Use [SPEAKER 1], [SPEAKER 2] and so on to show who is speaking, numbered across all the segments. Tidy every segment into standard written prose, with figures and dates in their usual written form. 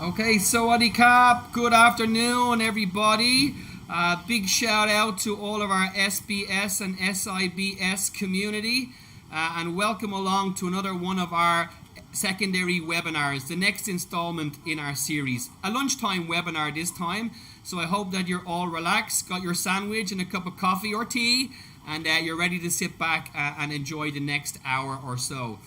[SPEAKER 1] Okay, Sawadee Kap. Good afternoon, everybody. Big shout out to all of our SBS and SIBS community, and welcome along to another one of our secondary webinars, the next installment in our series. A lunchtime webinar this time, so I hope that you're all relaxed, got your sandwich and a cup of coffee or tea, and you're ready to sit back and enjoy the next hour or so.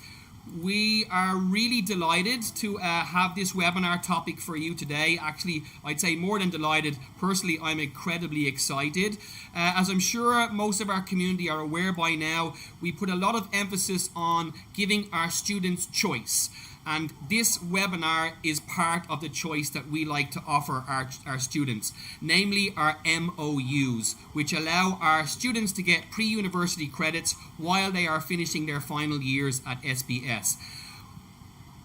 [SPEAKER 1] We are really delighted to have this webinar topic for you today. Actually, I'd say more than delighted. Personally, I'm incredibly excited. As I'm sure most of our community are aware by now, we put a lot of emphasis on giving our students choice. And this webinar is part of the choice that we like to offer our students, namely our MOUs, which allow our students to get pre-university credits while they are finishing their final years at SBS.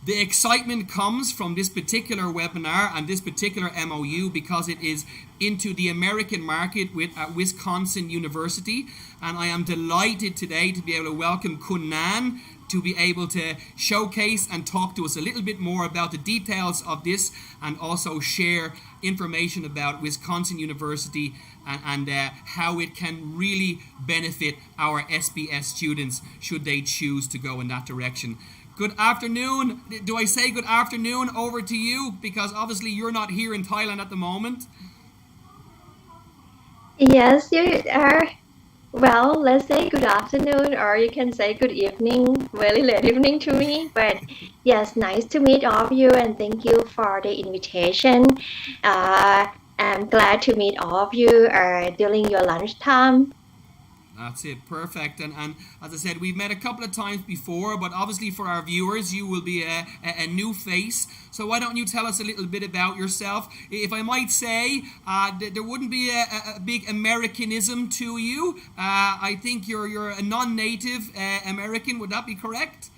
[SPEAKER 1] The excitement comes from this particular webinar and this particular MOU because it is into the American market with Wisconsin University, and I am delighted today to be able to welcome Kunnan to be able to showcase and talk to us a little bit more about the details of this and also share information about Wisconsin University and how it can really benefit our SBS students should they choose to go in that direction. Good afternoon. Do I say good afternoon over to you? Because obviously you're not here in Thailand at the moment.
[SPEAKER 2] Yes, you are. Well, let's say good afternoon, or you can say good evening, very late evening to me. But yes, nice to meet all of you, and thank you for the invitation. I'm glad to meet all of you during your lunchtime.
[SPEAKER 1] That's it, perfect. And as I said, we've met a couple of times before, but obviously for our viewers, you will be a new face. So why don't you tell us a little bit about yourself? If I might say, there wouldn't be a big Americanism to you. I think you're a non-native American. Would that be correct?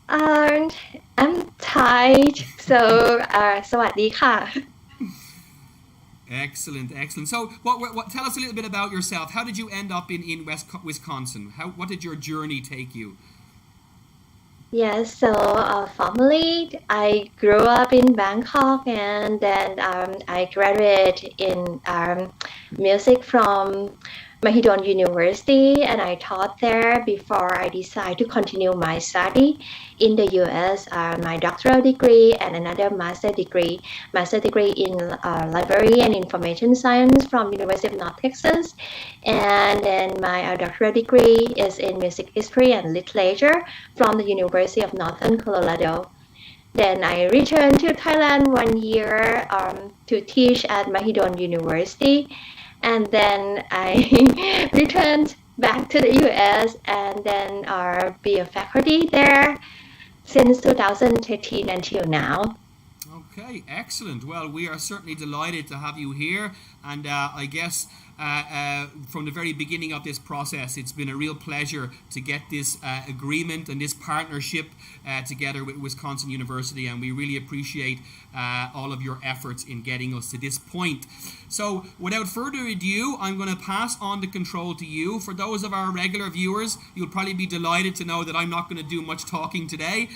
[SPEAKER 2] I'm Thai, so สวัสดีค่ะ
[SPEAKER 1] Excellent. So, what? Tell us a little bit about yourself. How did you end up in Wisconsin? What did your journey take you?
[SPEAKER 2] Yes, so formally, I grew up in Bangkok, and then I graduated in music from Mahidol University, and I taught there before I decided to continue my study in the US, my doctoral degree and another master degree in library and information science from University of North Texas, and then my doctoral degree is in music history and literature from the University of Northern Colorado. Then I returned to Thailand 1 year to teach at Mahidol University. And then I returned back to the US and then be a faculty there since 2013 until now.
[SPEAKER 1] Okay, excellent. Well, we are certainly delighted to have you here, and I guess from the very beginning of this process, it's been a real pleasure to get this agreement and this partnership together with Wisconsin University, and we really appreciate all of your efforts in getting us to this point. So without further ado, I'm going to pass on the control to you. For those of our regular viewers, you'll probably be delighted to know that I'm not going to do much talking today,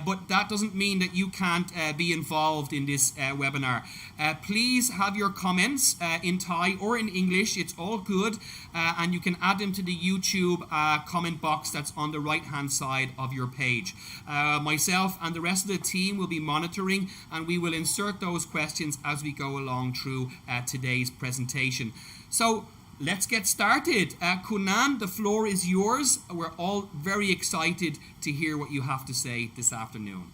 [SPEAKER 1] but that doesn't mean that you can't be involved in this webinar. Please have your comments in Thai or in English. It's all good, and you can add them to the YouTube comment box that's on the right hand side of your page. Myself and the rest of the team will be monitoring, and we will insert those questions as we go along through today's presentation. So let's get started. Kunnan, the floor is yours. We're all very excited to hear what you have to say this afternoon.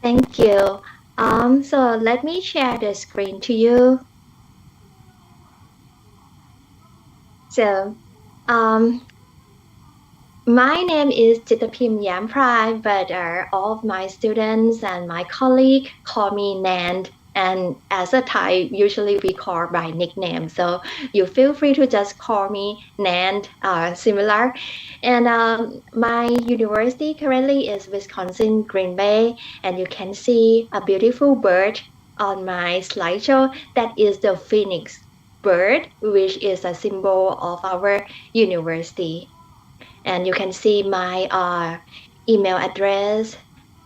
[SPEAKER 2] Thank you. So let me share the screen to you. So, my name is Jittapim Yamprai, but all of my students and my colleagues call me Nan. And as a Thai, usually we call by nickname. So you feel free to just call me Nan, similar. And my university currently is Wisconsin Green Bay. And you can see a beautiful bird on my slideshow. That is the phoenix bird, which is a symbol of our university. And you can see my email address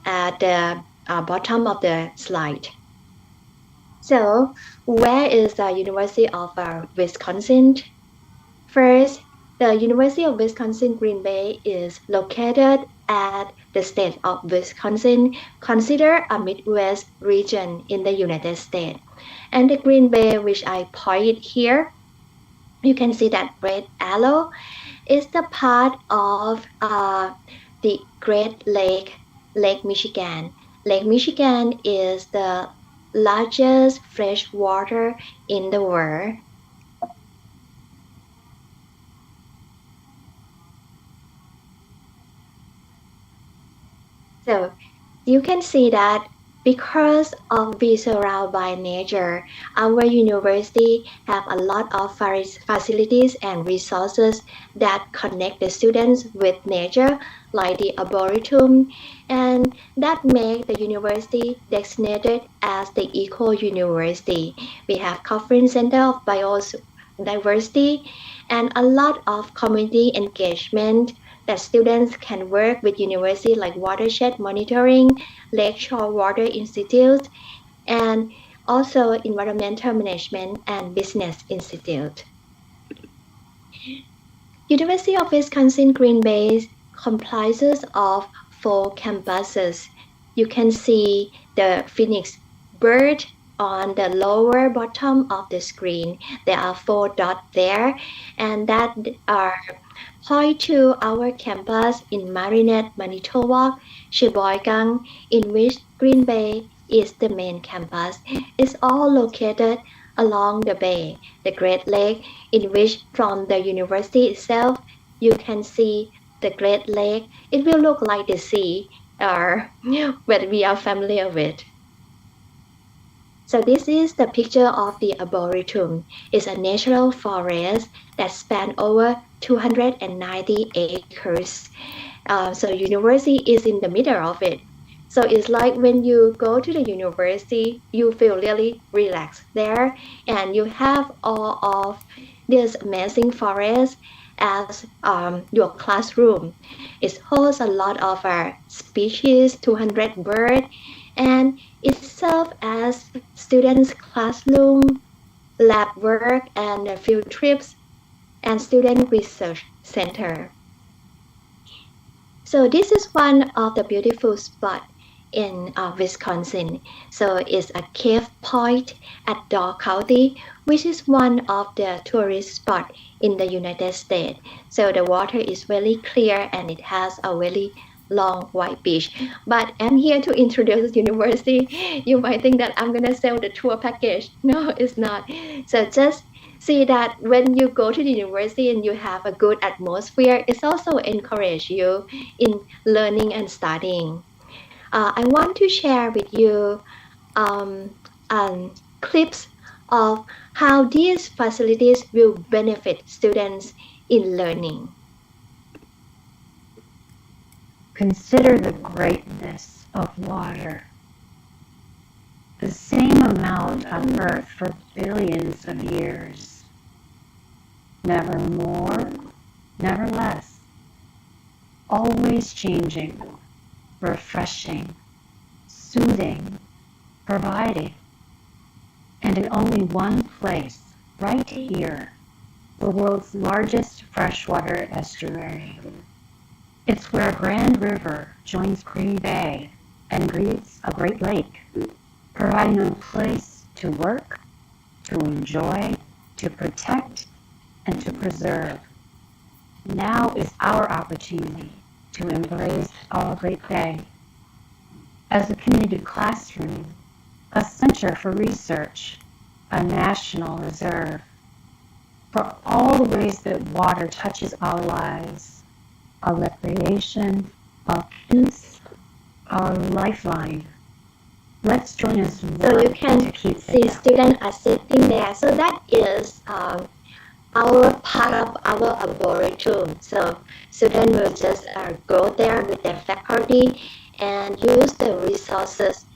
[SPEAKER 2] at the bottom of the slide. So, where is the University of Wisconsin? First, the University of Wisconsin-Green Bay is located at the state of Wisconsin, considered a Midwest region in the United States. And the Green Bay, which I point here, you can see that red arrow is the part of the Great Lake Michigan. Lake Michigan is the largest freshwater in the world. So you can see that because of being surrounded by nature, our university have a lot of facilities and resources that connect the students with nature, like the arboretum, and that make the university designated as the Eco University. We have conference center of biodiversity and a lot of community engagement that students can work with university like watershed monitoring, Lakeshore Water Institute, and also environmental management and business institute. University of Wisconsin-Green Bay comprises of 4 campuses. You can see the phoenix bird on the lower bottom of the screen. There are 4 dots there, and that are point to our campus in Marinette, Manitoba, Sheboygan, in which Green Bay is the main campus. It's all located along the bay, the Great Lake, in which from the university itself, you can see the Great Lake. It will look like the sea, but we are familiar with. So this is the picture of the Arboretum. It's a natural forest that spans over 290 acres. So university is in the middle of it. So it's like when you go to the university, you feel really relaxed there, and you have all of this amazing forest as your classroom. It hosts a lot of species, 200 birds, and it serves as students' classroom, lab work, and field trips, and student research center. So this is one of the beautiful spots in Wisconsin. So it's a cave point at Dog County, which is one of the tourist spots in the United States. So the water is very clear and it has a very long white beach. But I'm here to introduce the university. You might think that I'm gonna sell the tour package. No, it's not. So just see that when you go to the university and you have a good atmosphere, it's also encourage you in learning and studying. I want to share with you clips of how these facilities will benefit students in learning.
[SPEAKER 3] Consider the greatness of water. The same amount on Earth for billions of years. Never more, never less. Always changing, refreshing, soothing, providing. And in only one place, right here, the world's largest freshwater estuary. It's where Grand River joins Green Bay and greets a Great Lake, providing a place to work, to enjoy, to protect, and to preserve. Now is our opportunity to embrace our Great Bay as a community classroom, a center for research, a national reserve, for all the ways that water touches our lives, our recreation, our peace, our lifeline. Let's join us.
[SPEAKER 2] So you can see students are sitting there. So that is our part of our arboretum. So students will just go there with their faculty and use the resources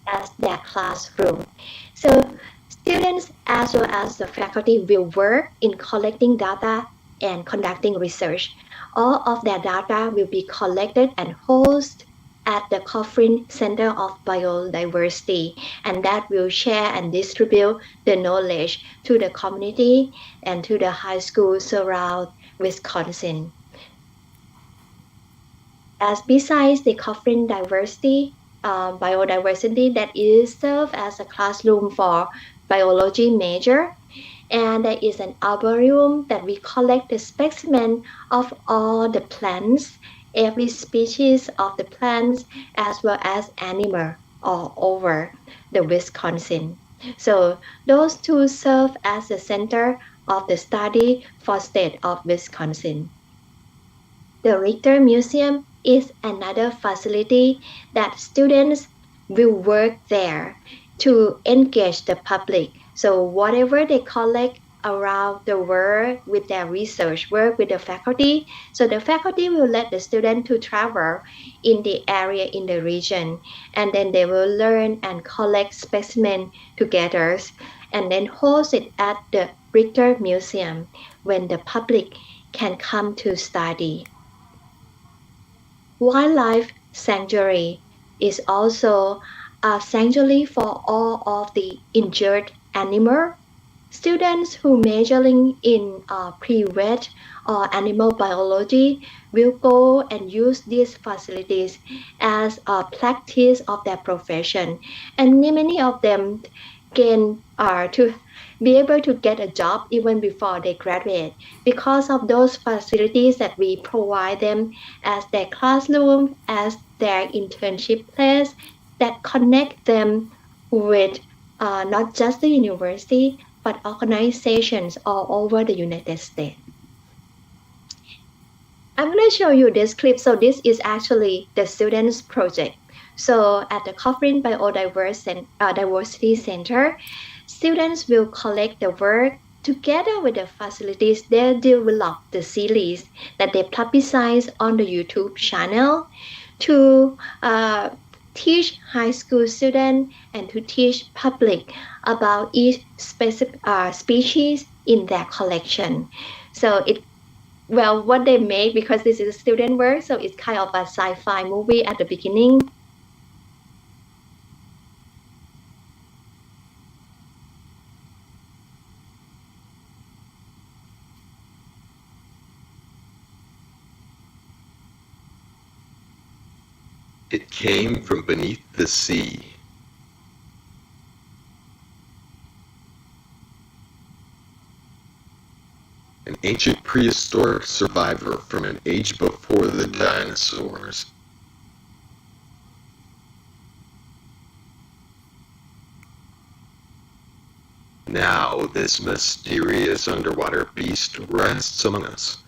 [SPEAKER 2] as their classroom. So students as well as the faculty will work in collecting data and conducting research. All of their data will be collected and hosted at at the Cochrane Center of Biodiversity, and that will share and distribute the knowledge to the community and to the high schools around Wisconsin. As besides the Cochrane biodiversity that is served as a classroom for biology major, and there is an arborium that we collect the specimen of all the plants, every species of the plants, as well as animal all over the Wisconsin. So those two serve as the center of the study for state of Wisconsin. The Richter Museum is another facility that students will work there to engage the public. So whatever they collect around the world with their research work with the faculty, so the faculty will let the student to travel in the area in the region, and then they will learn and collect specimen together and then host it at the Richter Museum when the public can come to study. Wildlife sanctuary is also a sanctuary for all of the injured animals. Students who majoring in pre-vet or animal biology will go and use these facilities as a practice of their profession, and many of them gain to be able to get a job even before they graduate because of those facilities that we provide them as their classroom, as their internship place that connect them with not just the university, but organizations all over the United States. I'm going to show you this clip. So this is actually the students' project. So at the Cochrane Biodiversity Center, students will collect the work together with the facilities. They develop the series that they publicize on the YouTube channel to teach high school students and to teach public about each specific species in their collection. So what they made, because this is a student work, so it's kind of a sci-fi movie at the beginning.
[SPEAKER 4] It came from beneath the sea. An ancient prehistoric survivor from an age before the dinosaurs. Now this mysterious underwater beast rests among us,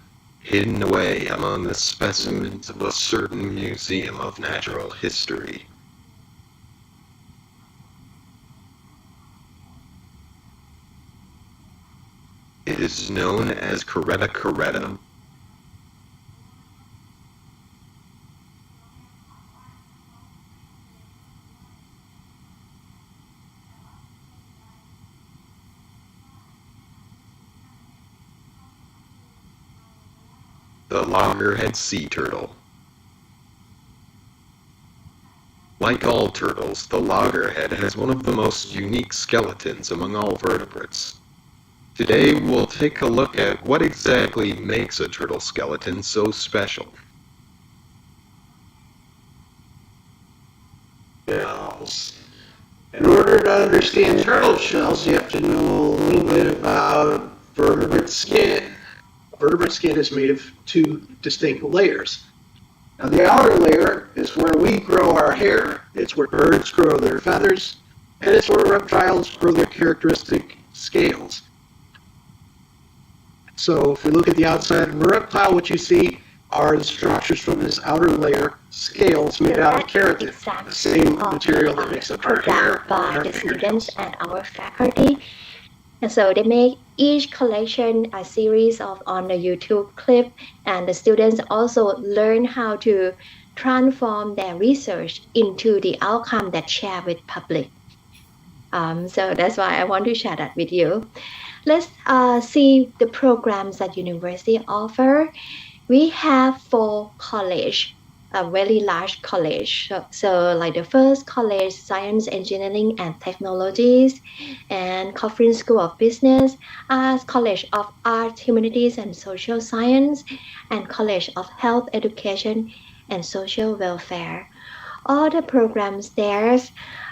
[SPEAKER 4] hidden away among the specimens of a certain museum of natural history. It is known as Caretta caretta. The loggerhead sea turtle. Like all turtles, the loggerhead has one of the most unique skeletons among all vertebrates. Today we'll take a look at what exactly makes a turtle skeleton so special.
[SPEAKER 5] Shells. In order to understand turtle shells, you have to know a little bit about vertebrate skin. Vertebrate skin is made of two distinct layers. Now the outer layer is where we grow our hair. It's where birds grow their feathers, and it's where reptiles grow their characteristic scales. So if we look at the outside of a reptile, what you see are the structures from this outer layer, scales made out of keratin, the same material that makes up our hair
[SPEAKER 2] by the students and our faculty. And so they make each collection a series of on the YouTube clip, and the students also learn how to transform their research into the outcome that share with public. So that's why I want to share that with you. Let's see the programs that university offer. We have 4 college a very large college. So like the first college, Science, Engineering and Technologies, and Coffin School of Business, Arts, College of Arts, Humanities and Social Science, and College of Health Education and Social Welfare. All the programs there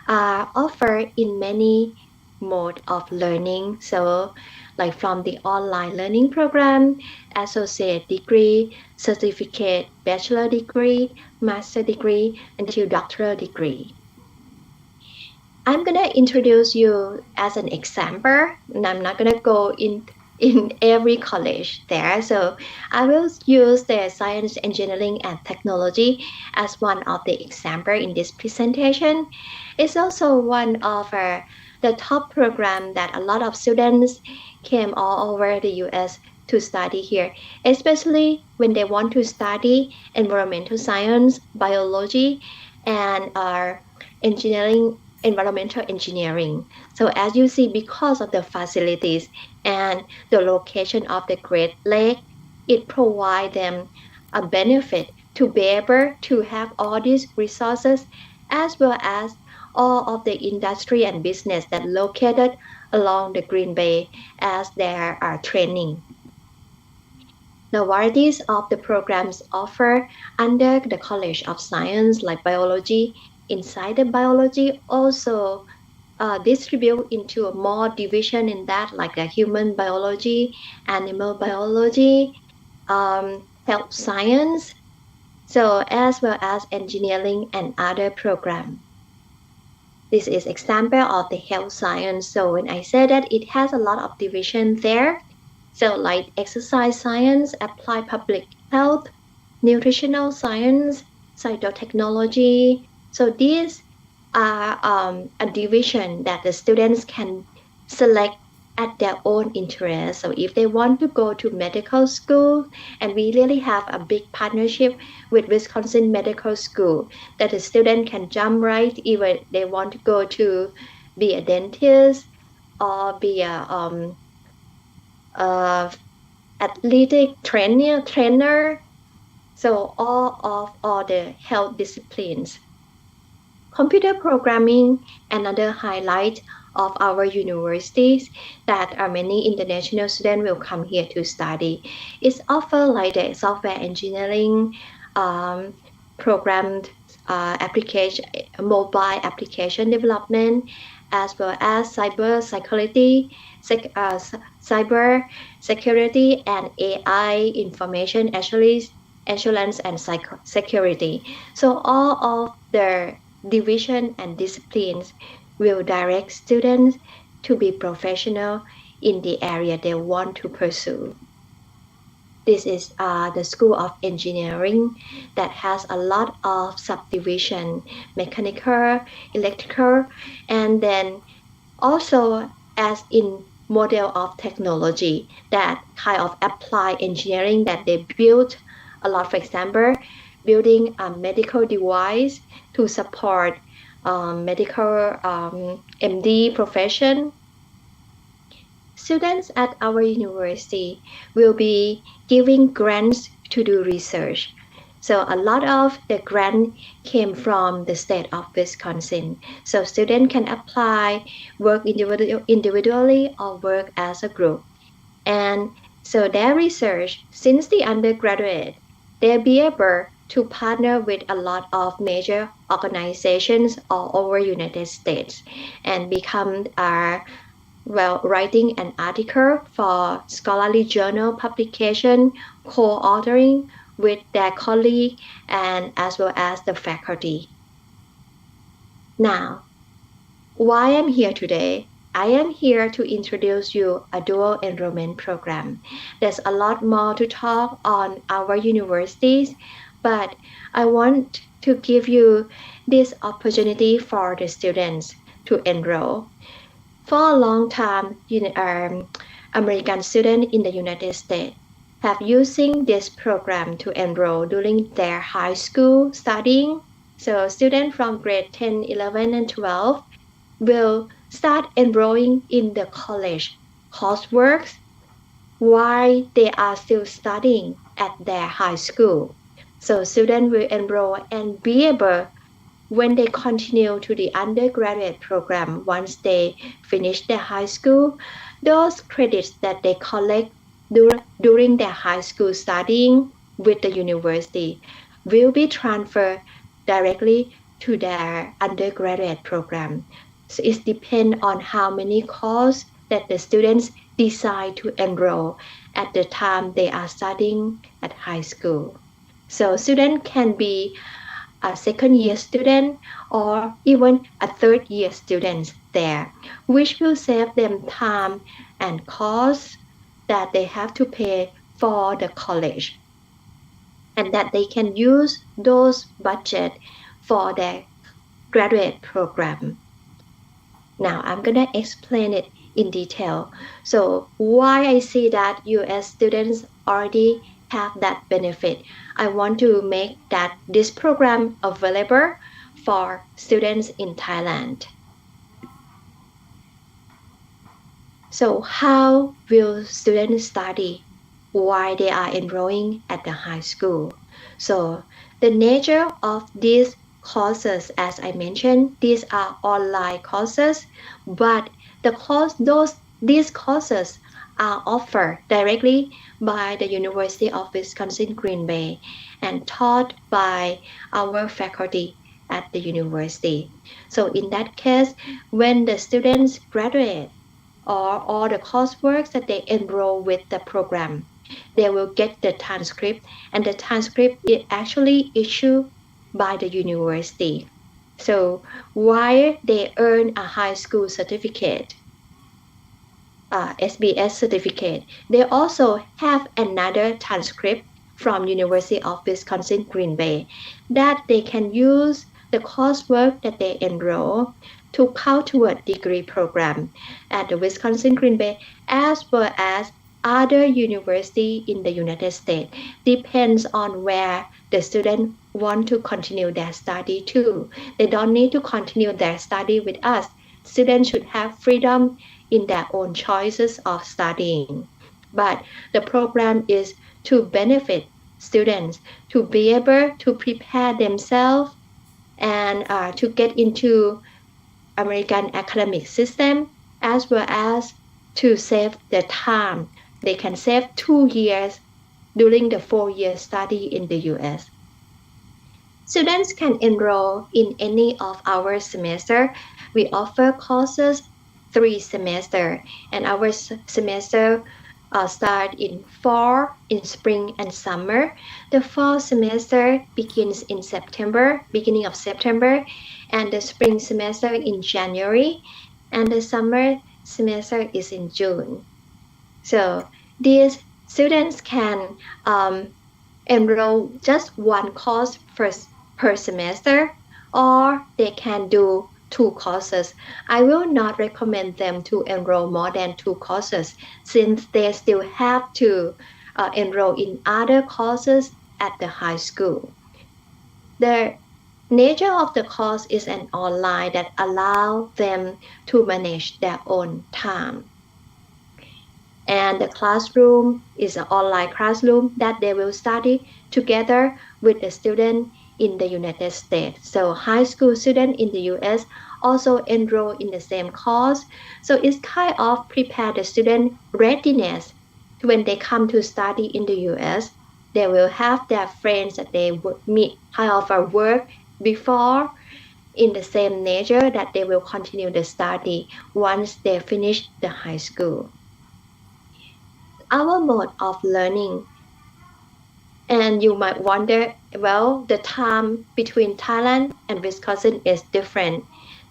[SPEAKER 2] are offered in many mode of learning. So like from the online learning program, associate degree, certificate, bachelor degree, master degree, until doctoral degree. I'm gonna introduce you as an example, and I'm not gonna go in every college there. So I will use the science, engineering, and technology as one of the example in this presentation. It's also one of the top program that a lot of students came all over the US to study here, especially when they want to study environmental science, biology, and engineering, environmental engineering. So as you see, because of the facilities and the location of the Great Lake, it provides them a benefit to be able to have all these resources as well as all of the industry and business that located along the Green Bay as their training. The varieties of the programs offered under the College of Science, like biology, inside the biology also distribute into a more division in that, like the human biology, animal biology, health science, so as well as engineering and other programs. This is example of the health science. So when I say that it has a lot of division there, so like exercise science, applied public health, nutritional science, cytotechnology. So these are a division that the students can select at their own interest. So if they want to go to medical school, and we really have a big partnership with Wisconsin Medical School, that the student can jump right, even they want to go to be a dentist or be a athletic trainer. So all the health disciplines. Computer programming, another highlight of our universities that many international students will come here to study. It's offered like the software engineering, programmed application, mobile application development, as well as cyber security, cyber security, and AI information assurance and security. So all of the division and disciplines will direct students to be professional in the area they want to pursue. This is the School of Engineering that has a lot of subdivision, mechanical, electrical, and then also as in model of technology, that kind of applied engineering that they built a lot. For example, building a medical device to support medical MD profession. Students at our university will be giving grants to do research. So a lot of the grant came from the state of Wisconsin. So students can apply, work individually or work as a group. And so their research, since the undergraduate, they'll be able to partner with a lot of major organizations all over United States and become writing an article for scholarly journal publication, co-authoring with their colleague and as well as the faculty. Now, why I'm here today? I am here to introduce you a dual enrollment program. There's a lot more to talk on our universities, but I want to give you this opportunity for the students to enroll. For a long time, American students in the United States have using this program to enroll during their high school studying. So students from grade 10, 11, and 12 will start enrolling in the college coursework while they are still studying at their high school. So students will enroll and be able, when they continue to the undergraduate program, once they finish their high school, those credits that they collect during their high school studying with the university will be transferred directly to their undergraduate program. So it depends on how many courses that the students decide to enroll at the time they are studying at high school. So students can be a second year student or even a third year student there, which will save them time and cost that they have to pay for the college, and that they can use those budget for their graduate program. Now I'm gonna explain it in detail. So why I see that US students already have that benefit. I want to make that this program available for students in Thailand. So how will students study while they are enrolling at the high school? So the nature of these courses, as I mentioned, these are online courses, but these courses are offered directly by the University of Wisconsin Green Bay and taught by our faculty at the university. So in that case, when the students graduate, or all the coursework that they enroll with the program, they will get the transcript, and the transcript is actually issued by the university. So while they earn a high school certificate, SBS certificate, they also have another transcript from University of Wisconsin Green Bay that they can use the coursework that they enroll to count toward degree program at the Wisconsin Green Bay, as well as other university in the United States. Depends on where the student want to continue their study too. They don't need to continue their study with us. Students should have freedom in their own choices of studying. But the program is to benefit students to be able to prepare themselves and to get into American academic system, as well as to save the time. They can save 2 years during the 4-year study in the US. Students can enroll in any of our semester. We offer courses 3 semester, and our semester start in fall, in spring, and summer. The fall semester begins in September, beginning of September, and the spring semester in January, and the summer semester is in June. So these students can enroll just one course per semester, or they can do 2 courses. I will not recommend them to enroll more than 2 courses, since they still have to enroll in other courses at the high school. The nature of the course is an online that allows them to manage their own time. And the classroom is an online classroom that they will study together with the student in the United States. So high school students in the US also enroll in the same course. So it's kind of prepare the student readiness when they come to study in the US. They will have their friends that they would meet kind of a work before in the same nature that they will continue the study once they finish the high school. Our mode of learning, and you might wonder, well, the time between Thailand and Wisconsin is different.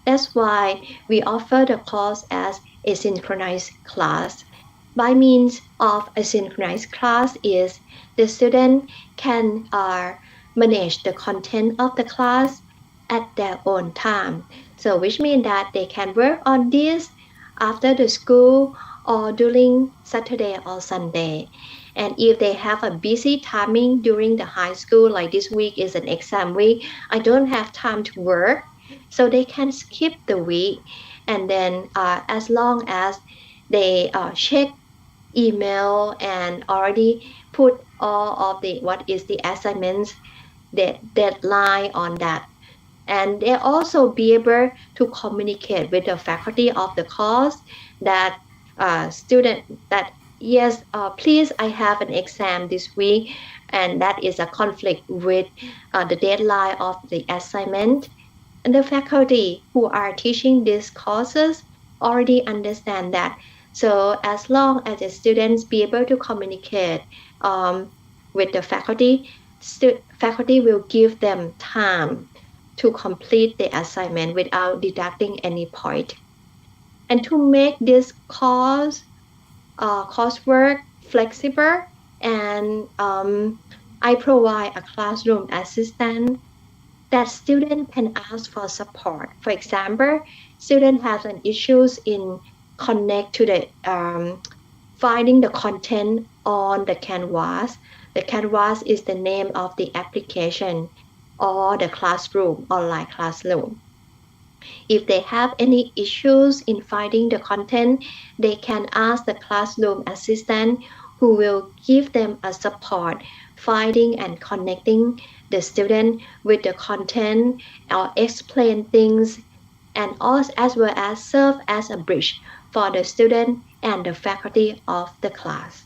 [SPEAKER 2] That's why we offer the course as a synchronized class. By means of a synchronized class is the student can manage the content of the class at their own time. So which means that they can work on this after the school or during Saturday or Sunday. And if they have a busy timing during the high school, like this week is an exam week, I don't have time to work, so they can skip the week. And then as long as they check email and already put all of the what is the assignments the deadline on that. And they also be able to communicate with the faculty of the course that student that yes, please, I have an exam this week, and that is a conflict with the deadline of the assignment. And the faculty who are teaching these courses already understand that. So as long as the students be able to communicate with the faculty, faculty will give them time to complete the assignment without deducting any point. And to make this coursework flexible, and I provide a classroom assistant that student can ask for support. For example, student has an issues in connect to the finding the content on the canvas. The canvas is the name of the application or the classroom, online classroom. If they have any issues in finding the content, they can ask the classroom assistant who will give them a support finding and connecting the student with the content or explain things, and also as well as serve as a bridge for the student and the faculty of the class.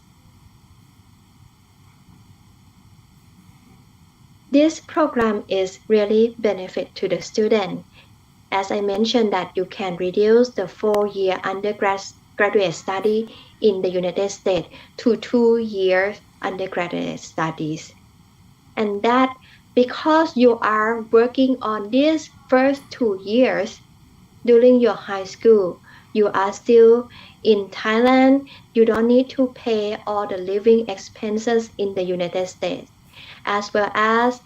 [SPEAKER 2] This program is really benefit to the student. As I mentioned that you can reduce the 4-year undergraduate study in the United States to 2 years undergraduate studies. And that because you are working on these first 2 years during your high school, you are still in Thailand, you don't need to pay all the living expenses in the United States, as well as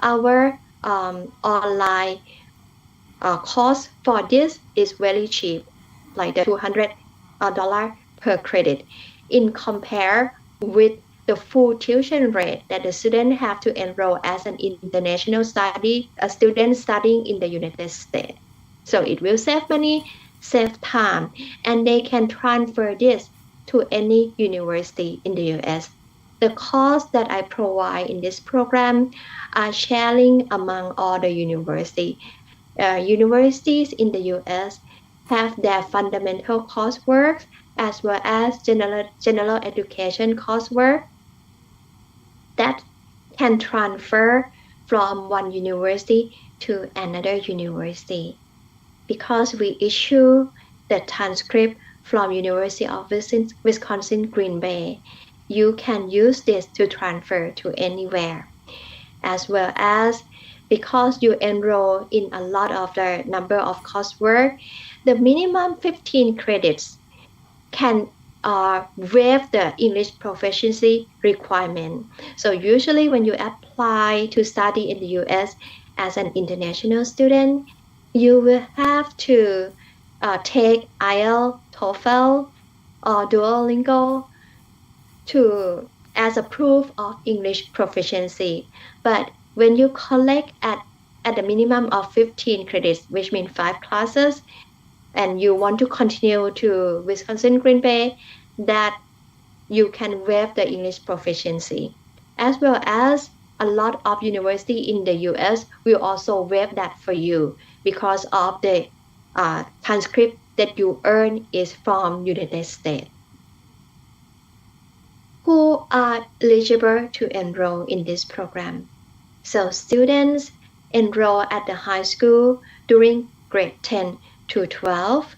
[SPEAKER 2] our online cost for this is very cheap, like the $200 per credit, in compare with the full tuition rate that the student have to enroll as an international study, a student studying in the United States. So it will save money, save time, and they can transfer this to any university in the US. The course that I provide in this program are sharing among all the universities. Universities in the US have their fundamental coursework as well as general education coursework that can transfer from one university to another university. Because we issue the transcript from University of Wisconsin Green Bay, you can use this to transfer to anywhere. As well as because you enroll in a lot of the number of coursework, the minimum 15 credits can waive the English proficiency requirement. So usually when you apply to study in the US as an international student, you will have to take IELTS, TOEFL, or Duolingo as a proof of English proficiency. But when you collect at the minimum of 15 credits, which means 5 classes, and you want to continue to Wisconsin Green Bay, that you can waive the English proficiency. As well as a lot of universities in the US will also waive that for you because of the transcript that you earn is from United States. Who are eligible to enroll in this program? So students enroll at the high school during grade 10 to 12.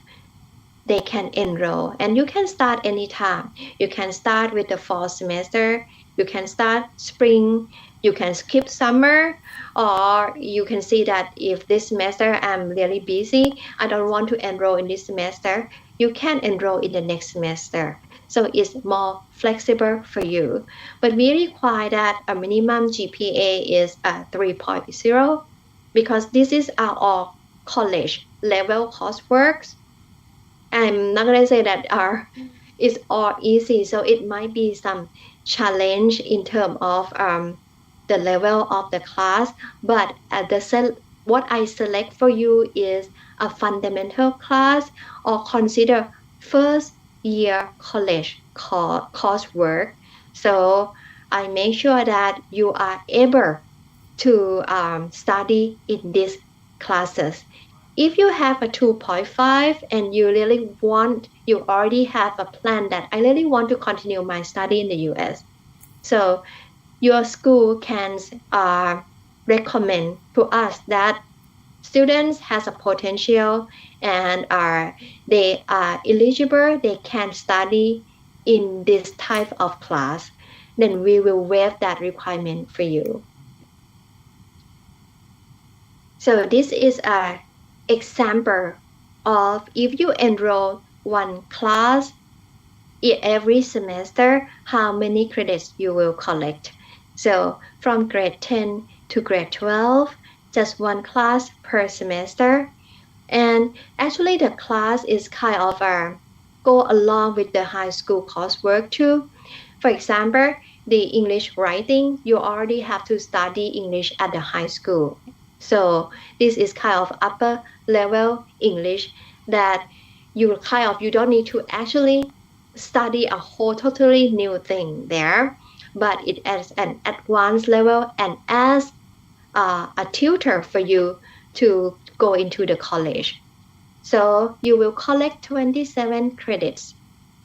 [SPEAKER 2] They can enroll, and you can start anytime. You can start with the fall semester, you can start spring, you can skip summer, or you can see that if this semester I'm really busy, I don't want to enroll in this semester, you can enroll in the next semester. So it's more flexible for you. But we require that a minimum GPA is 3.0 because this is our college level coursework. I'm not going to say that it's all easy. So it might be some challenge in terms of the level of the class. But what I select for you is a fundamental class, or consider first year college coursework. So I make sure that you are able to study in these classes. If you have a 2.5 and you already have a plan that I really want to continue my study in the US. So your school can recommend to us that students has a potential and they are eligible, they can study in this type of class, then we will waive that requirement for you. So this is an example of if you enroll one class every semester, how many credits you will collect. So from grade 10 to grade 12, just one class per semester. And actually the class is kind of go along with the high school coursework too. For example, the English writing, you already have to study English at the high school. So this is kind of upper level English that you don't need to actually study a whole totally new thing there, but it is an advanced level and as a tutor for you to go into the college. So you will collect 27 credits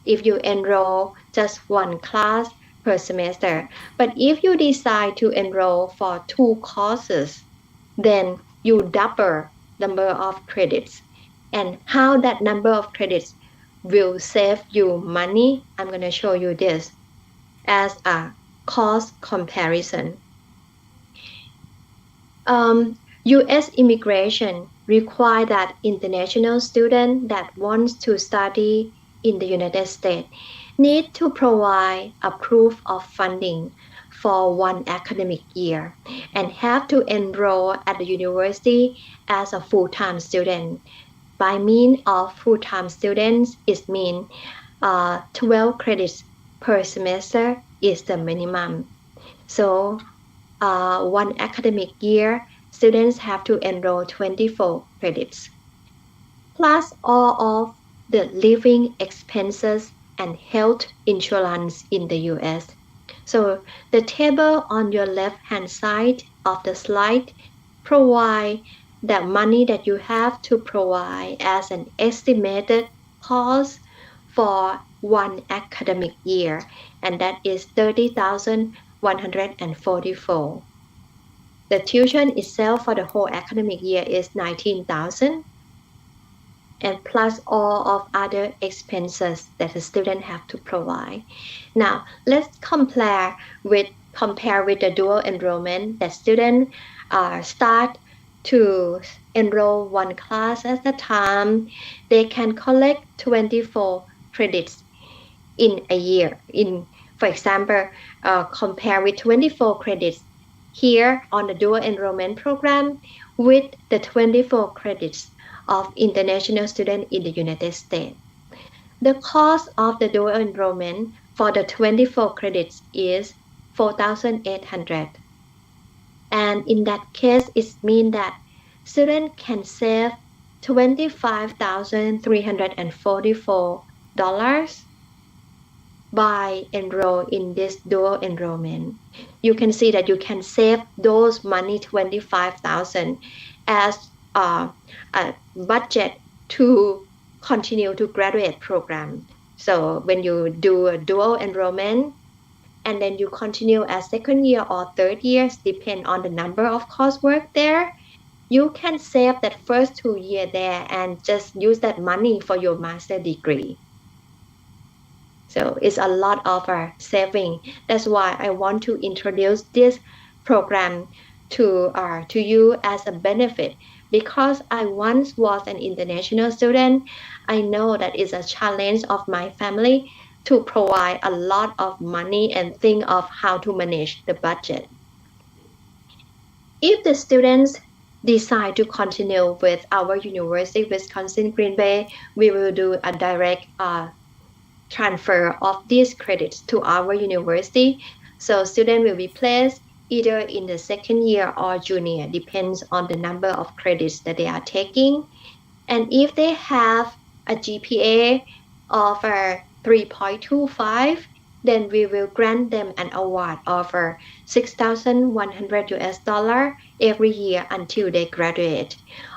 [SPEAKER 2] if you enroll just one class per semester. But if you decide to enroll for 2 courses, then you double number of credits. And how that number of credits will save you money, I'm going to show you this as a cost comparison. U.S. immigration require that international student that wants to study in the United States need to provide a proof of funding for one academic year and have to enroll at the university as a full-time student. By means of full-time students, it means 12 credits per semester is the minimum. So one academic year, students have to enroll 24 credits, plus all of the living expenses and health insurance in the US. So the table on your left-hand side of the slide provide the money that you have to provide as an estimated cost for one academic year, and that is $30,144. The tuition itself for the whole academic year is $19,000, and plus all of other expenses that the student have to provide. Now, let's compare with the dual enrollment that students start to enroll one class at a time. They can collect 24 credits in a year. For example, compare with 24 credits here on the dual enrollment program with the 24 credits of international students in the United States. The cost of the dual enrollment for the 24 credits is $4,800. And in that case, it means that students can save $25,344 by enroll in this dual enrollment. You can see that you can save those money, $25,000 as a budget to continue to graduate program. So when you do a dual enrollment and then you continue as second year or third years, depend on the number of coursework there, you can save that first 2 years there and just use that money for your master degree. So it's a lot of saving. That's why I want to introduce this program to you as a benefit. Because I once was an international student, I know that it's a challenge of my family to provide a lot of money and think of how to manage the budget. If the students decide to continue with our University of Wisconsin-Green Bay, we will do a direct transfer of these credits to our university. So students will be placed either in the second year or junior, depends on the number of credits that they are taking. And if they have a GPA of 3.25, then we will grant them an award of $6,100 every year until they graduate.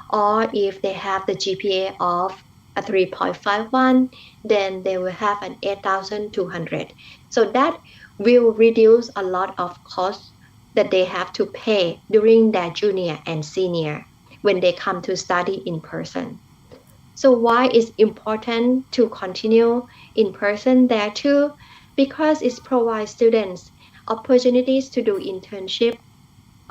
[SPEAKER 2] Or if they have the GPA of a 3.51, then they will have an 8,200. So that will reduce a lot of costs that they have to pay during their junior and senior when they come to study in person. So why it's important to continue in person there too? Because it provides students opportunities to do internship,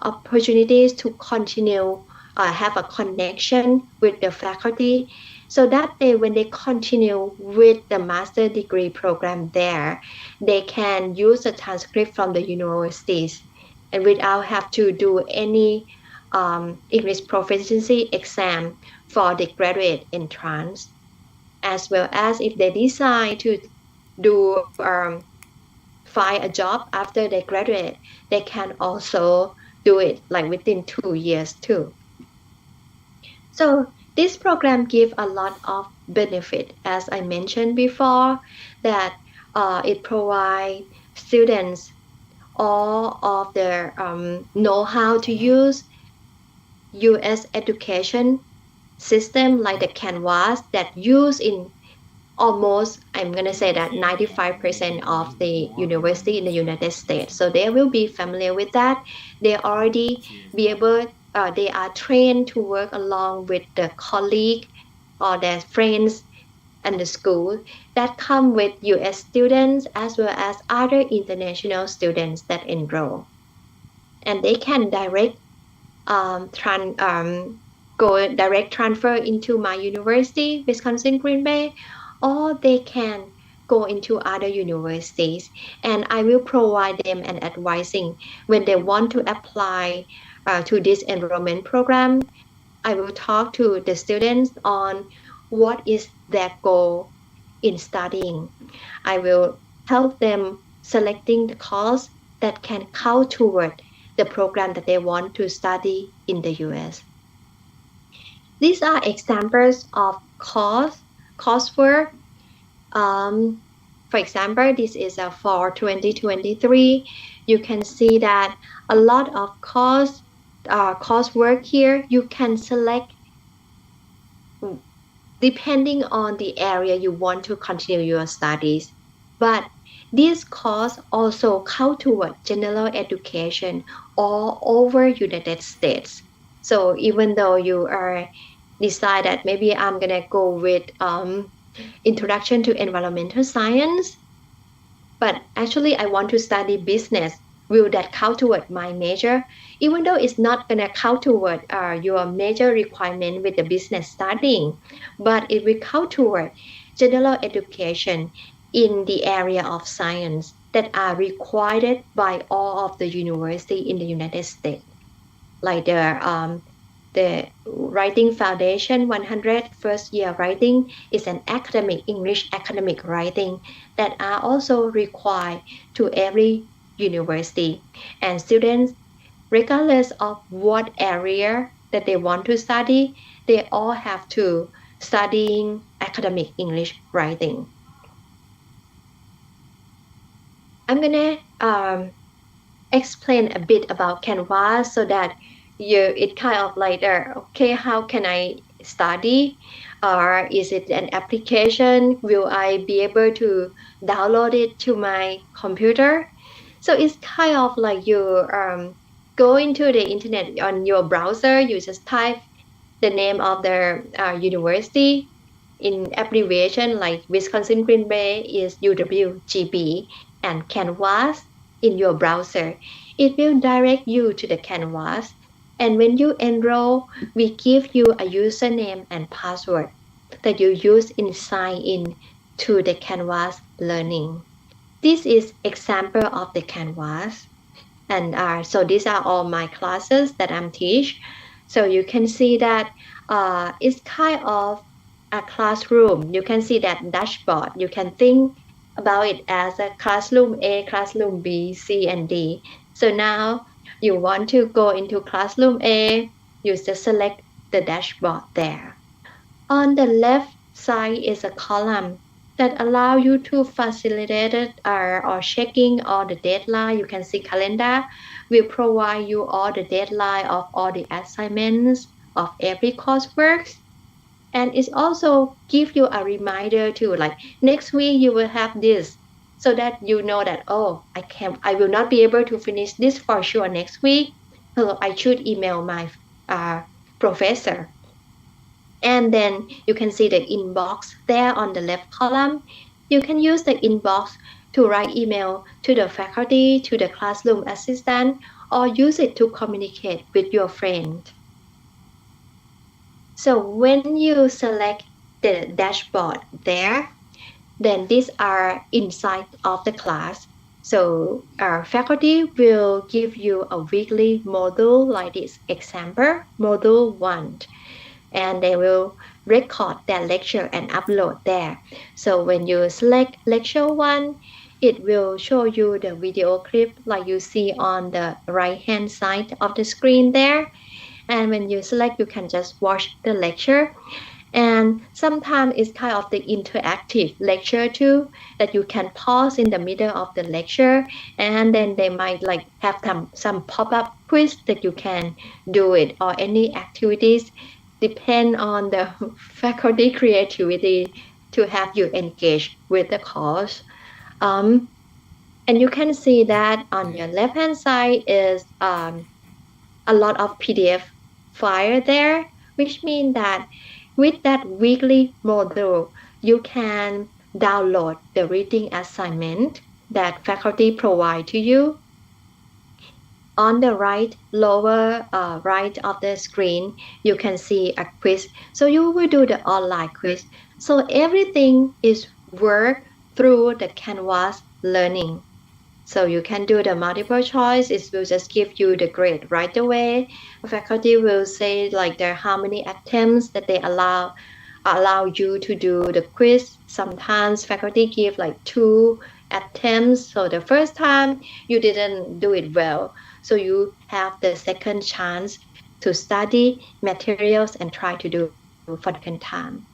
[SPEAKER 2] opportunities to continue have a connection with the faculty, so that when they continue with the master degree program there, they can use the transcript from the universities and without have to do any English proficiency exam for the graduate entrance, as well as if they decide to do find a job after they graduate, they can also do it like within 2 years too. So this program gives a lot of benefit, as I mentioned before, that it provides students all of their know how to use U.S. education system like the Canvas that used in almost, I'm going to say that 95% of the university in the United States. So they will be familiar with that. They already be able, they are trained to work along with the colleague or their friends and the school that come with US students as well as other international students that enroll. And they can go direct transfer into my university, Wisconsin Green Bay, or they can go into other universities, and I will provide them an advising when they want to apply to this enrollment program. I will talk to the students on what is their goal in studying. I will help them selecting the course that can count toward the program that they want to study in the US. These are examples of coursework. For example, this is for 2023. You can see that a lot of coursework here. You can select depending on the area you want to continue your studies. But this course also count toward general education all over United States. So even though you are decide that maybe I'm gonna go with introduction to environmental science, but actually I want to study business, will that count toward my major? Even though it's not gonna count toward your major requirement with the business studying, but it will count toward general education in the area of science that are required by all of the university in the United States, like the Writing Foundation 100 first year writing is an academic English academic writing that are also required to every university, and students, regardless of what area that they want to study, they all have to studying academic English writing. I'm gonna explain a bit about Canvas so that it kind of like okay, how can I study, or is it an application, will I be able to download it to my computer? So it's kind of like you go into the internet on your browser, you just type the name of the university in abbreviation, like Wisconsin Green Bay is UWGB, and Canvas in your browser. It will direct you to the Canvas. And when you enroll, we give you a username and password that you use in sign in to the Canvas learning. This is example of the Canvas. And so these are all my classes that I'm teach. So you can see that it's kind of a classroom. You can see that dashboard. You can think about it as a classroom A, classroom B, C, and D. So now you want to go into classroom A, you just select the dashboard there. On the left side is a column that allow you to facilitate it or checking all the deadline. You can see calendar will provide you all the deadline of all the assignments of every coursework. And it also give you a reminder too, like next week you will have this, so that you know that, oh, I will not be able to finish this for sure next week, so I should email my professor. And then you can see the inbox there on the left column. You can use the inbox to write email to the faculty, to the classroom assistant, or use it to communicate with your friend. So when you select the dashboard there, then these are inside of the class. So our faculty will give you a weekly module like this example, module 1. And they will record that lecture and upload there. So when you select lecture 1, it will show you the video clip like you see on the right hand side of the screen there. And when you select, you can just watch the lecture. And sometimes it's kind of the interactive lecture too, that you can pause in the middle of the lecture, and then they might like have some pop-up quiz that you can do it, or any activities, depend on the faculty creativity to have you engage with the course. And you can see that on your left hand side is a lot of PDF file there, which means that with that weekly module, you can download the reading assignment that faculty provide to you. On the right lower right of the screen, you can see a quiz. So you will do the online quiz. So everything is worked through the Canvas learning. So you can do the multiple choice. It will just give you the grade right away. Faculty will say like there are how many attempts that they allow you to do the quiz. Sometimes faculty give like 2 attempts. So the first time you didn't do it well, so you have the second chance to study materials and try to do for the second time.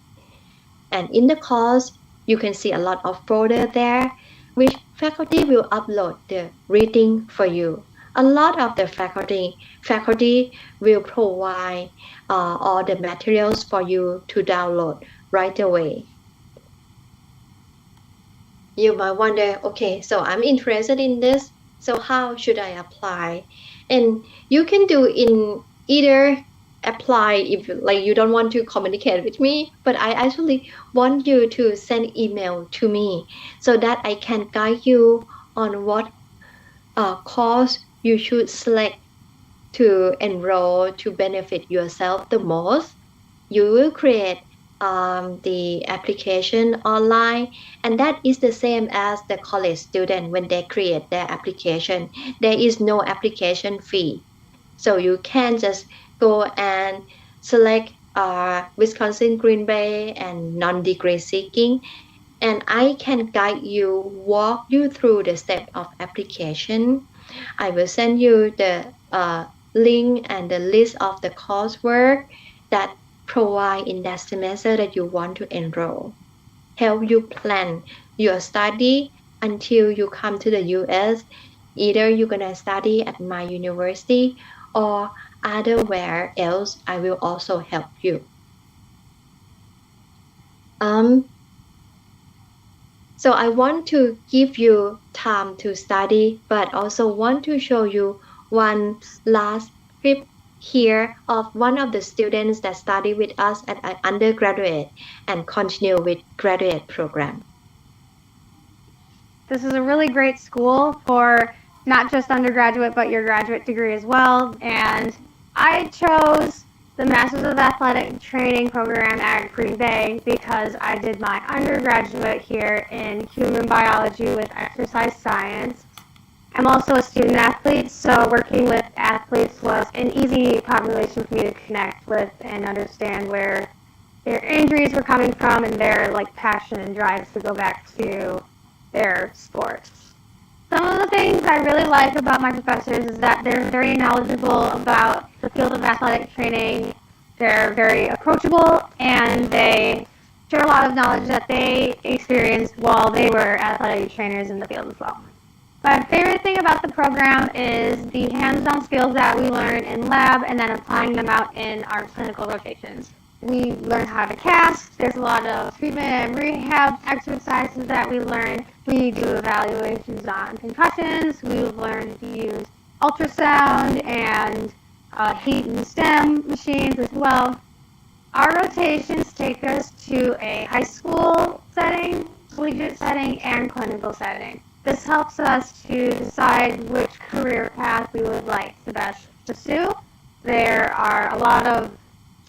[SPEAKER 2] And in the course, you can see a lot of folder there, which faculty will upload the reading for you. A lot of the faculty will provide all the materials for you to download right away. You might wonder, okay, so I'm interested in this, so how should I apply? And you can do in either apply if like you don't want to communicate with me, but I actually want you to send email to me so that I can guide you on what course you should select to enroll to benefit yourself the most. You will create the application online, and that is the same as the college student when they create their application. There is no application fee, so you can just go and select Wisconsin Green Bay and non-degree seeking, and I can guide you, walk you through the step of application. I will send you the link and the list of the coursework that provide in that semester that you want to enroll. Help you plan your study until you come to the US. Either you're gonna study at my university or otherwhere else, I will also help you. So I want to give you time to study, but also want to show you one last clip here of one of the students that study with us at an undergraduate and continue with graduate program.
[SPEAKER 6] This is a really great school for not just undergraduate, but your graduate degree as well. And I chose the Masters of Athletic Training program at Green Bay because I did my undergraduate here in human biology with exercise science. I'm also a student athlete, so working with athletes was an easy population for me to connect with and understand where their injuries were coming from and their passion and drive to go back to their sports. Some of the things I really like about my professors is that they're very knowledgeable about the field of athletic training. They're very approachable, and they share a lot of knowledge that they experienced while they were athletic trainers in the field as well. My favorite thing about the program is the hands-on skills that we learn in lab and then applying them out in our clinical rotations. We learn how to cast. There's a lot of treatment and rehab exercises that we learn. We do evaluations on concussions. We've learned to use ultrasound and heat and stem machines as well. Our rotations take us to a high school setting, collegiate setting, and clinical setting. This helps us to decide which career path we would like to best pursue. There are a lot of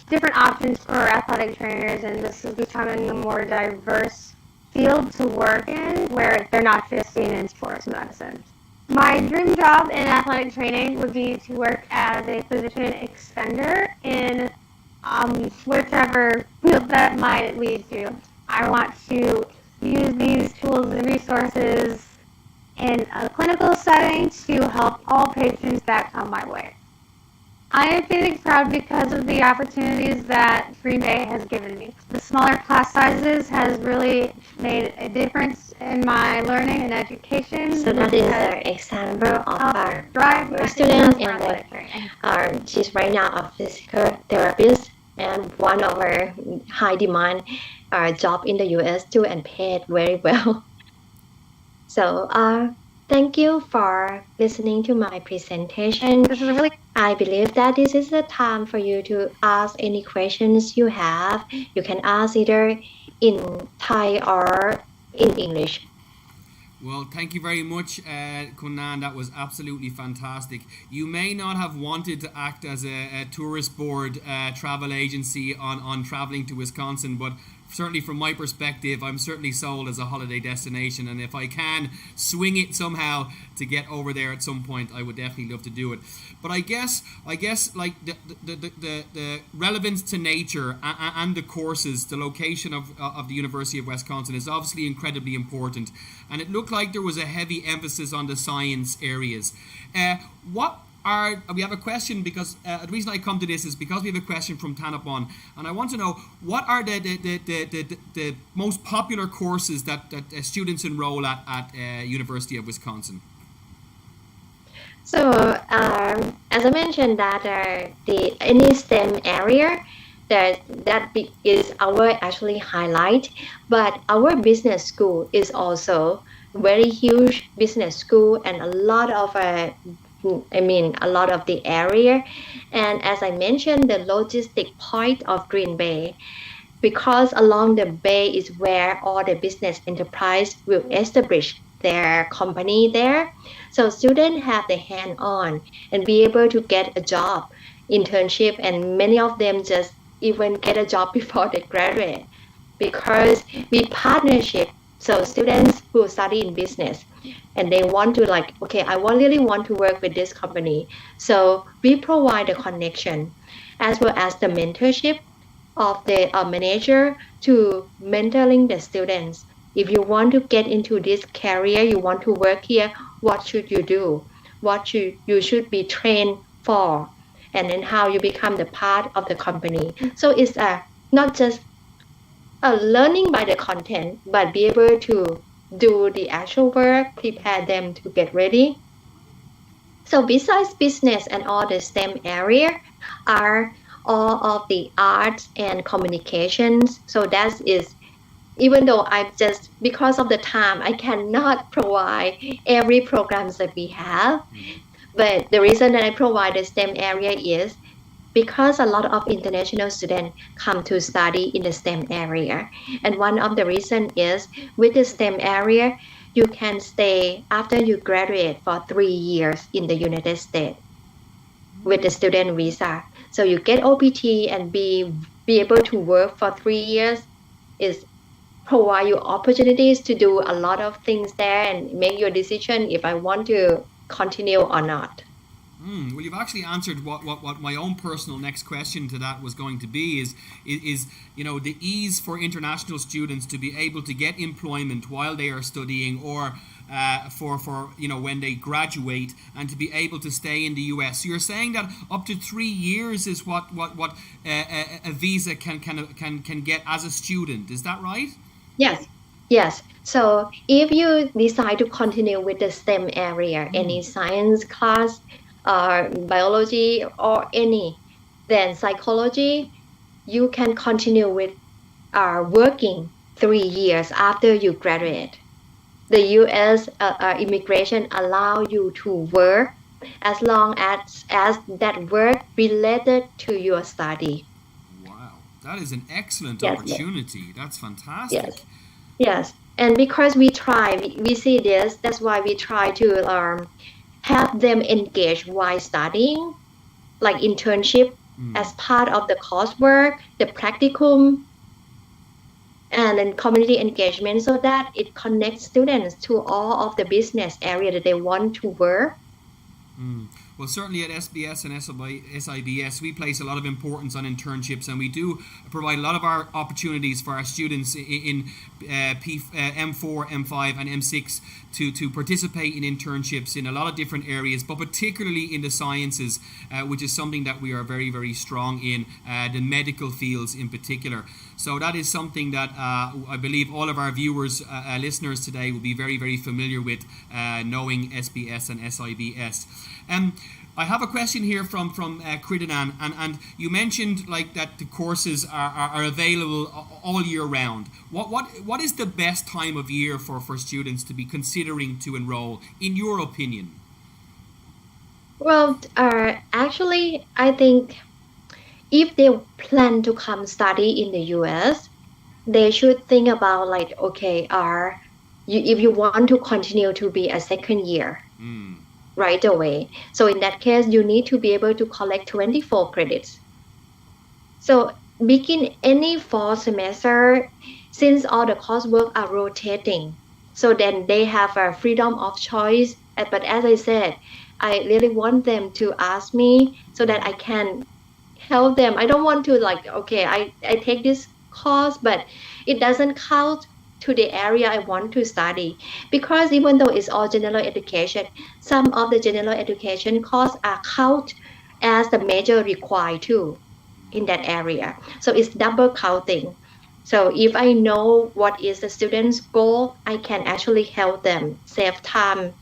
[SPEAKER 6] different options for athletic trainers, and this is becoming a more diverse field to work in where they're not just seen in sports medicine. My dream job in athletic training would be to work as a physician extender in whichever field that might lead to. I want to use these tools and resources in a clinical setting to help all patients that come my way. I am feeling proud because of the opportunities that Green Bay has given me. The smaller class sizes has really made a difference in my learning and education.
[SPEAKER 2] So that is an example of our student, and she's right now a physical therapist and one of our high demand job in the US too, and paid very well. So thank you for listening to my presentation.
[SPEAKER 6] This is really
[SPEAKER 2] I believe that this is the time for you to ask any questions you have. You can ask either in Thai or in English.
[SPEAKER 1] Well, thank you very much, Kunnan. That was absolutely fantastic. You may not have wanted to act as a tourist board travel agency on traveling to Wisconsin, but certainly from my perspective, I'm certainly sold as a holiday destination, and if I can swing it somehow to get over there at some point, I would definitely love to do it. But I guess like the relevance to nature and the courses, the location of the University of Wisconsin is obviously incredibly important, and it looked like there was a heavy emphasis on the science areas. We have a question because the reason I come to this is because we have a question from Tanapon, and I want to know what are the most popular courses that students enroll at University of Wisconsin.
[SPEAKER 2] So as I mentioned that any STEM area that is our actually highlight, but our business school is also very huge business school and a lot of the area. And as I mentioned, the logistic point of Green Bay, because along the bay is where all the business enterprise will establish their company there. So students have the hand-on and be able to get a job, internship, and many of them just even get a job before they graduate because we partnership. So students who study in business and they want to I really want to work with this company. So we provide the connection as well as the mentorship of the manager to mentoring the students. If you want to get into this career, you want to work here, what should you do? What you should be trained for? And then how you become the part of the company. So it's not just learning by the content, but be able to do the actual work, prepare them to get ready. So besides business and all the STEM area are all of the arts and communications. So that is, even though because of the time, I cannot provide every programs that we have. But the reason that I provide the STEM area is because a lot of international students come to study in the STEM area. And one of the reasons is with the STEM area, you can stay after you graduate for 3 years in the United States with the student visa. So you get OPT and be able to work for 3 years is provide you opportunities to do a lot of things there and make your decision if I want to continue or not.
[SPEAKER 1] Well, you've actually answered what my own personal next question to that was going to be is the ease for international students to be able to get employment while they are studying or for when they graduate and to be able to stay in the US. So you're saying that up to 3 years is what a visa can get as a student. Is that right?
[SPEAKER 2] Yes, yes. So if you decide to continue with the STEM area, any science class, biology, or any, then psychology, you can continue with working 3 years after you graduate. The U.S. Immigration allow you to work as long as that work related to your study.
[SPEAKER 1] Wow, that is an excellent
[SPEAKER 2] Yes,
[SPEAKER 1] opportunity. That's fantastic.
[SPEAKER 2] Yes. And because we see this, that's why we try to have them engage while studying, like internship as part of the coursework, the practicum, and then community engagement, so that it connects students to all of the business area that they want to work.
[SPEAKER 1] Well, certainly at SBS and SIBS, we place a lot of importance on internships, and we do provide a lot of our opportunities for our students in M4, M5, and M6 to participate in internships in a lot of different areas, but particularly in the sciences, which is something that we are very, very strong in, the medical fields in particular. So that is something that I believe all of our viewers, listeners today will be very, very familiar with, knowing SBS and SIBS. I have a question here from Cridanan, and you mentioned like that the courses are available all year round. What is the best time of year for students to be considering to enroll, in your opinion?
[SPEAKER 2] Well, actually, I think if they plan to come study in the US, they should think about like, okay, if you want to continue to be a second year right away. So in that case, you need to be able to collect 24 credits. So begin any fall semester, since all the coursework are rotating. So then they have a freedom of choice. But as I said, I really want them to ask me so that I can help them. I don't want to like, okay, I take this course, but it doesn't count to the area I want to study, because even though it's all general education, some of the general education courses are count as the major required too in that area. So it's double counting. So if I know what is the student's goal, I can actually help them save time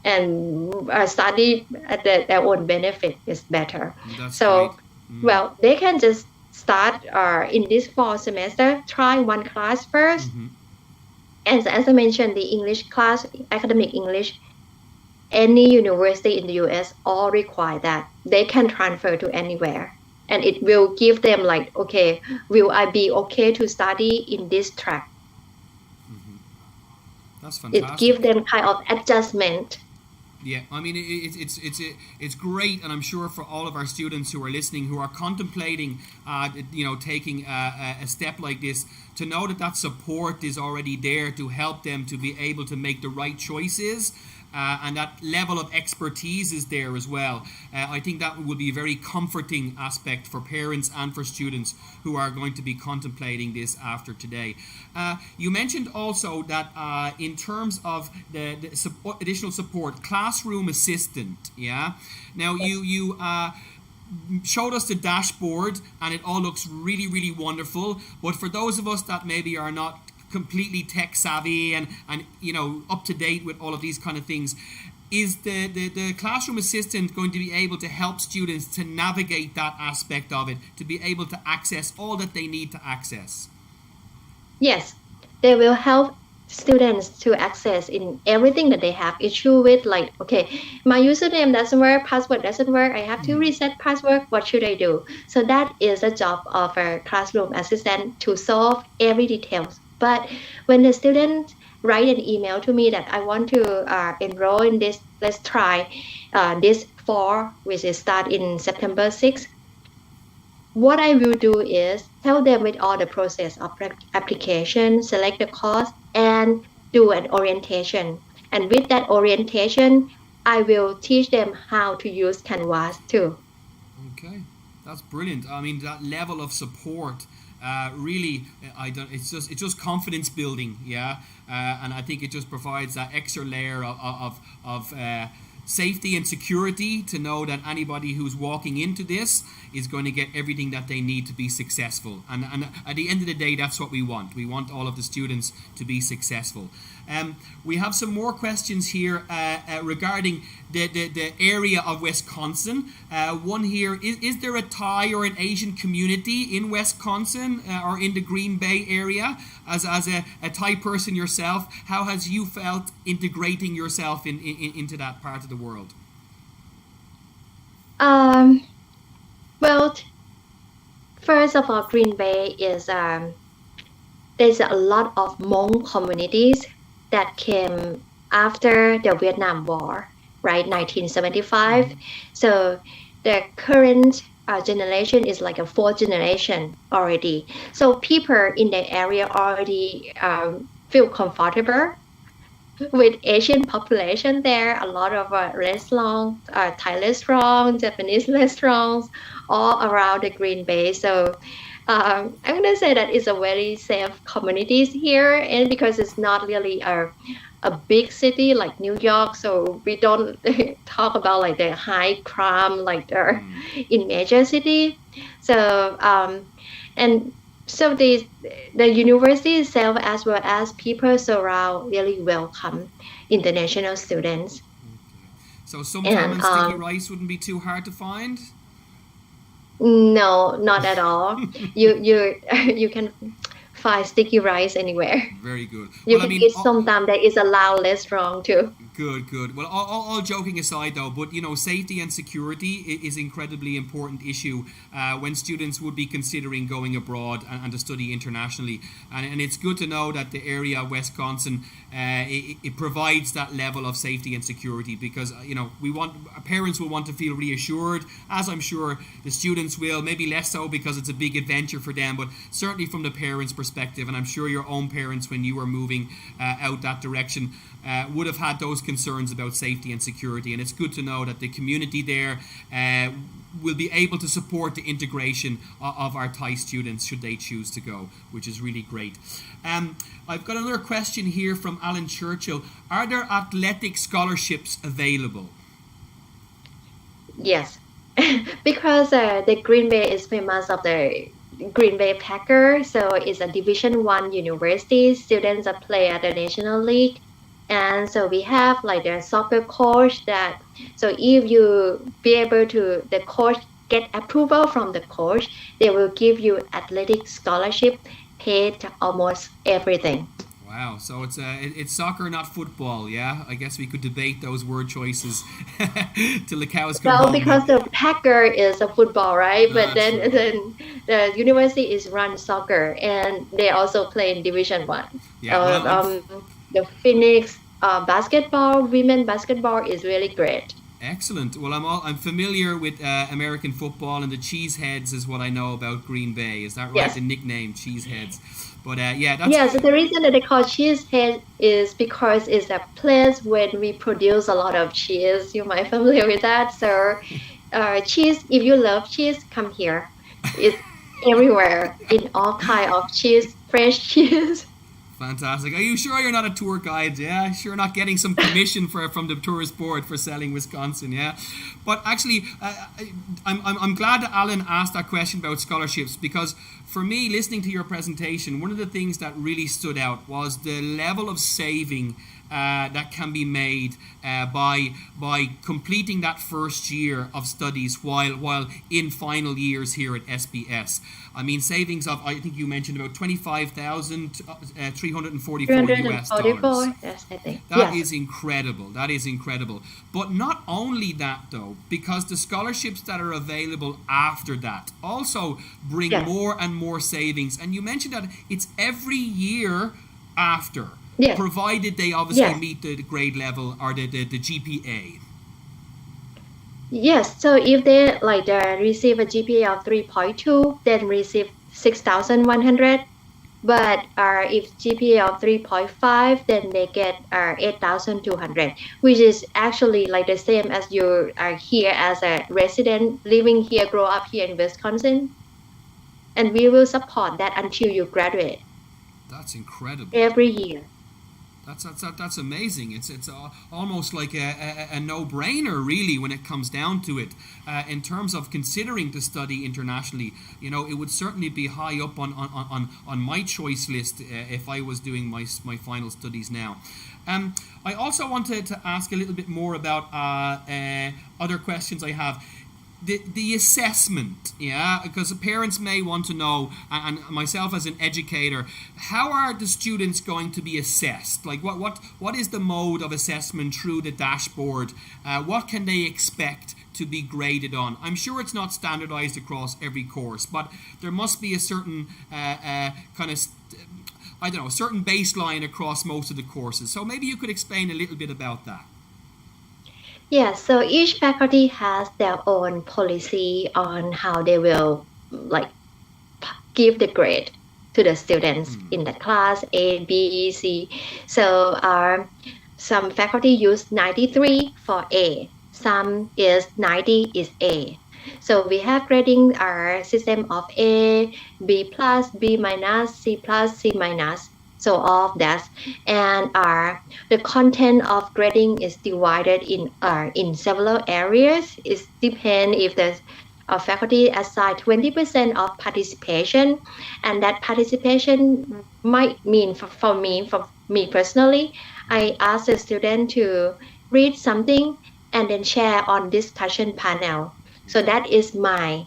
[SPEAKER 2] and study at their own benefit is better.
[SPEAKER 1] That's
[SPEAKER 2] so
[SPEAKER 1] great.
[SPEAKER 2] Well, they can just start in this fall semester, try one class first. And as I mentioned, the English class, academic English, any university in the US all require that. They can transfer to anywhere. And it will give them like, okay, will I be okay to study in this track?
[SPEAKER 1] That's fantastic.
[SPEAKER 2] It gives them kind of adjustment.
[SPEAKER 1] Yeah, I mean it's great, and I'm sure for all of our students who are listening, who are contemplating, taking a step like this, to know that support is already there to help them to be able to make the right choices. And that level of expertise is there as well. I think that will be a very comforting aspect for parents and for students who are going to be contemplating this after today. You mentioned also that in terms of the additional support, classroom assistant, yeah? Now you showed us the dashboard, and it all looks really, really wonderful, but for those of us that maybe are not completely tech savvy and up to date with all of these kind of things, is the classroom assistant going to be able to help students to navigate that aspect of it, to be able to access all that they need to access?
[SPEAKER 2] Yes, they will help students to access in everything that they have issue with, like, okay, my username doesn't work, password doesn't work, I have to reset password, what should I do? So that is a job of a classroom assistant to solve every details. But when the student write an email to me that I want to enroll in this, let's try this fall, which is start in September 6th, what I will do is tell them with all the process of application, select the course, and do an orientation. And with that orientation, I will teach them how to use Canvas too.
[SPEAKER 1] Okay, that's brilliant. I mean, that level of support really, it's just confidence building, yeah. And I think it just provides that extra layer of safety and security to know that anybody who's walking into this is going to get everything that they need to be successful. And at the end of the day, that's what we want. We want all of the students to be successful. We have some more questions here regarding the area of Wisconsin. One here, is there a Thai or an Asian community in Wisconsin or in the Green Bay area? As a Thai person yourself, how has you felt integrating yourself into that part of the world?
[SPEAKER 2] Well, first of all, Green Bay is there's a lot of Hmong communities that came after the Vietnam War, right, 1975. Mm-hmm. So the current generation is like a fourth generation already. So people in the area already feel comfortable with Asian population there. A lot of restaurants, Thai restaurants, Japanese restaurants, all around the Green Bay. So I'm going to say that it's a very safe communities here, and because it's not really a big city like New York, so we don't talk about like the high crime like in major city. So and so the university itself as well as people surround really welcome international students.
[SPEAKER 1] Okay. So sometimes sticky rice wouldn't be too hard to find?
[SPEAKER 2] No, not at all. You can find sticky rice anywhere.
[SPEAKER 1] Very good.
[SPEAKER 2] You can eat somtam that is a Lao restaurant too.
[SPEAKER 1] Good. Well, all joking aside though, but safety and security is incredibly important issue when students would be considering going abroad and to study internationally. And it's good to know that the area of Wisconsin, it provides that level of safety and security, because parents will want to feel reassured, as I'm sure the students will, maybe less so because it's a big adventure for them, but certainly from the parents' perspective, and I'm sure your own parents when you were moving out that direction would have had those concerns about safety and security, and it's good to know that the community there will be able to support the integration of our Thai students should they choose to go, which is really great. I've got another question here from Alan Churchill. Are there athletic scholarships available?
[SPEAKER 2] Yes, because the Green Bay is famous of the Green Bay Packers, so it's a Division I university. Students that play at the National League. And so we have like the soccer coach that, so if you be able to, the coach get approval from the coach, they will give you athletic scholarship, paid almost everything.
[SPEAKER 1] Wow, so it's soccer, not football, yeah? I guess we could debate those word choices till the cows come home.
[SPEAKER 2] Well, because the Packer is a football, right? But then the university is run soccer, and they also play in Division I. Yeah, the Phoenix basketball, women basketball is really great.
[SPEAKER 1] Excellent. Well, I'm familiar with American football, and the Cheeseheads is what I know about Green Bay. Is that right?
[SPEAKER 2] Yes.
[SPEAKER 1] The nickname Cheeseheads. But that's
[SPEAKER 2] so the reason that they call Cheesehead is because it's a place where we produce a lot of cheese. You might be familiar with that. So cheese, if you love cheese, come here. It's everywhere in all kind of cheese, fresh cheese.
[SPEAKER 1] Fantastic. Are you sure you're not a tour guide? Yeah, sure, not getting some commission from the tourist board for selling Wisconsin. Yeah, but actually, I'm glad that Alan asked that question about scholarships, because for me, listening to your presentation, one of the things that really stood out was the level of saving that can be made by completing that first year of studies while in final years here at SBS. I mean, savings of, I think you mentioned about $25,344 US dollars.
[SPEAKER 2] Yes, I think.
[SPEAKER 1] That is incredible. That is incredible. But not only that, though, because the scholarships that are available after that also bring more and more savings. And you mentioned that it's every year after. Yes. Provided they obviously meet the grade level or the GPA.
[SPEAKER 2] Yes, so if they receive a GPA of 3.2, then receive 6,100. But if GPA of 3.5, then they get 8,200, which is actually like the same as you are here as a resident living here, grow up here in Wisconsin. and we will support that until you graduate
[SPEAKER 1] That's incredible.
[SPEAKER 2] every year.
[SPEAKER 1] That's amazing. It's almost like a no-brainer, really, when it comes down to it. In terms of considering to study internationally, it would certainly be high up on my choice list if I was doing my final studies now. I also wanted to ask a little bit more about other questions I have. The assessment, because parents may want to know, and myself as an educator, how are the students going to be assessed? Like what is the mode of assessment through the dashboard? What can they expect to be graded on? I'm sure it's not standardized across every course, but there must be a certain certain baseline across most of the courses. So maybe you could explain a little bit about that.
[SPEAKER 2] Yeah, so each faculty has their own policy on how they will give the grade to the students in the class A, B, C. So some faculty use 93 for A, some is 90 is A. So we have grading our system of A, B plus, B minus, C plus, C minus. So all of that, and the content of grading is divided in several areas. It depends if the faculty assign 20% of participation, and that participation might mean for me personally, I ask the student to read something and then share on discussion panel. So that is my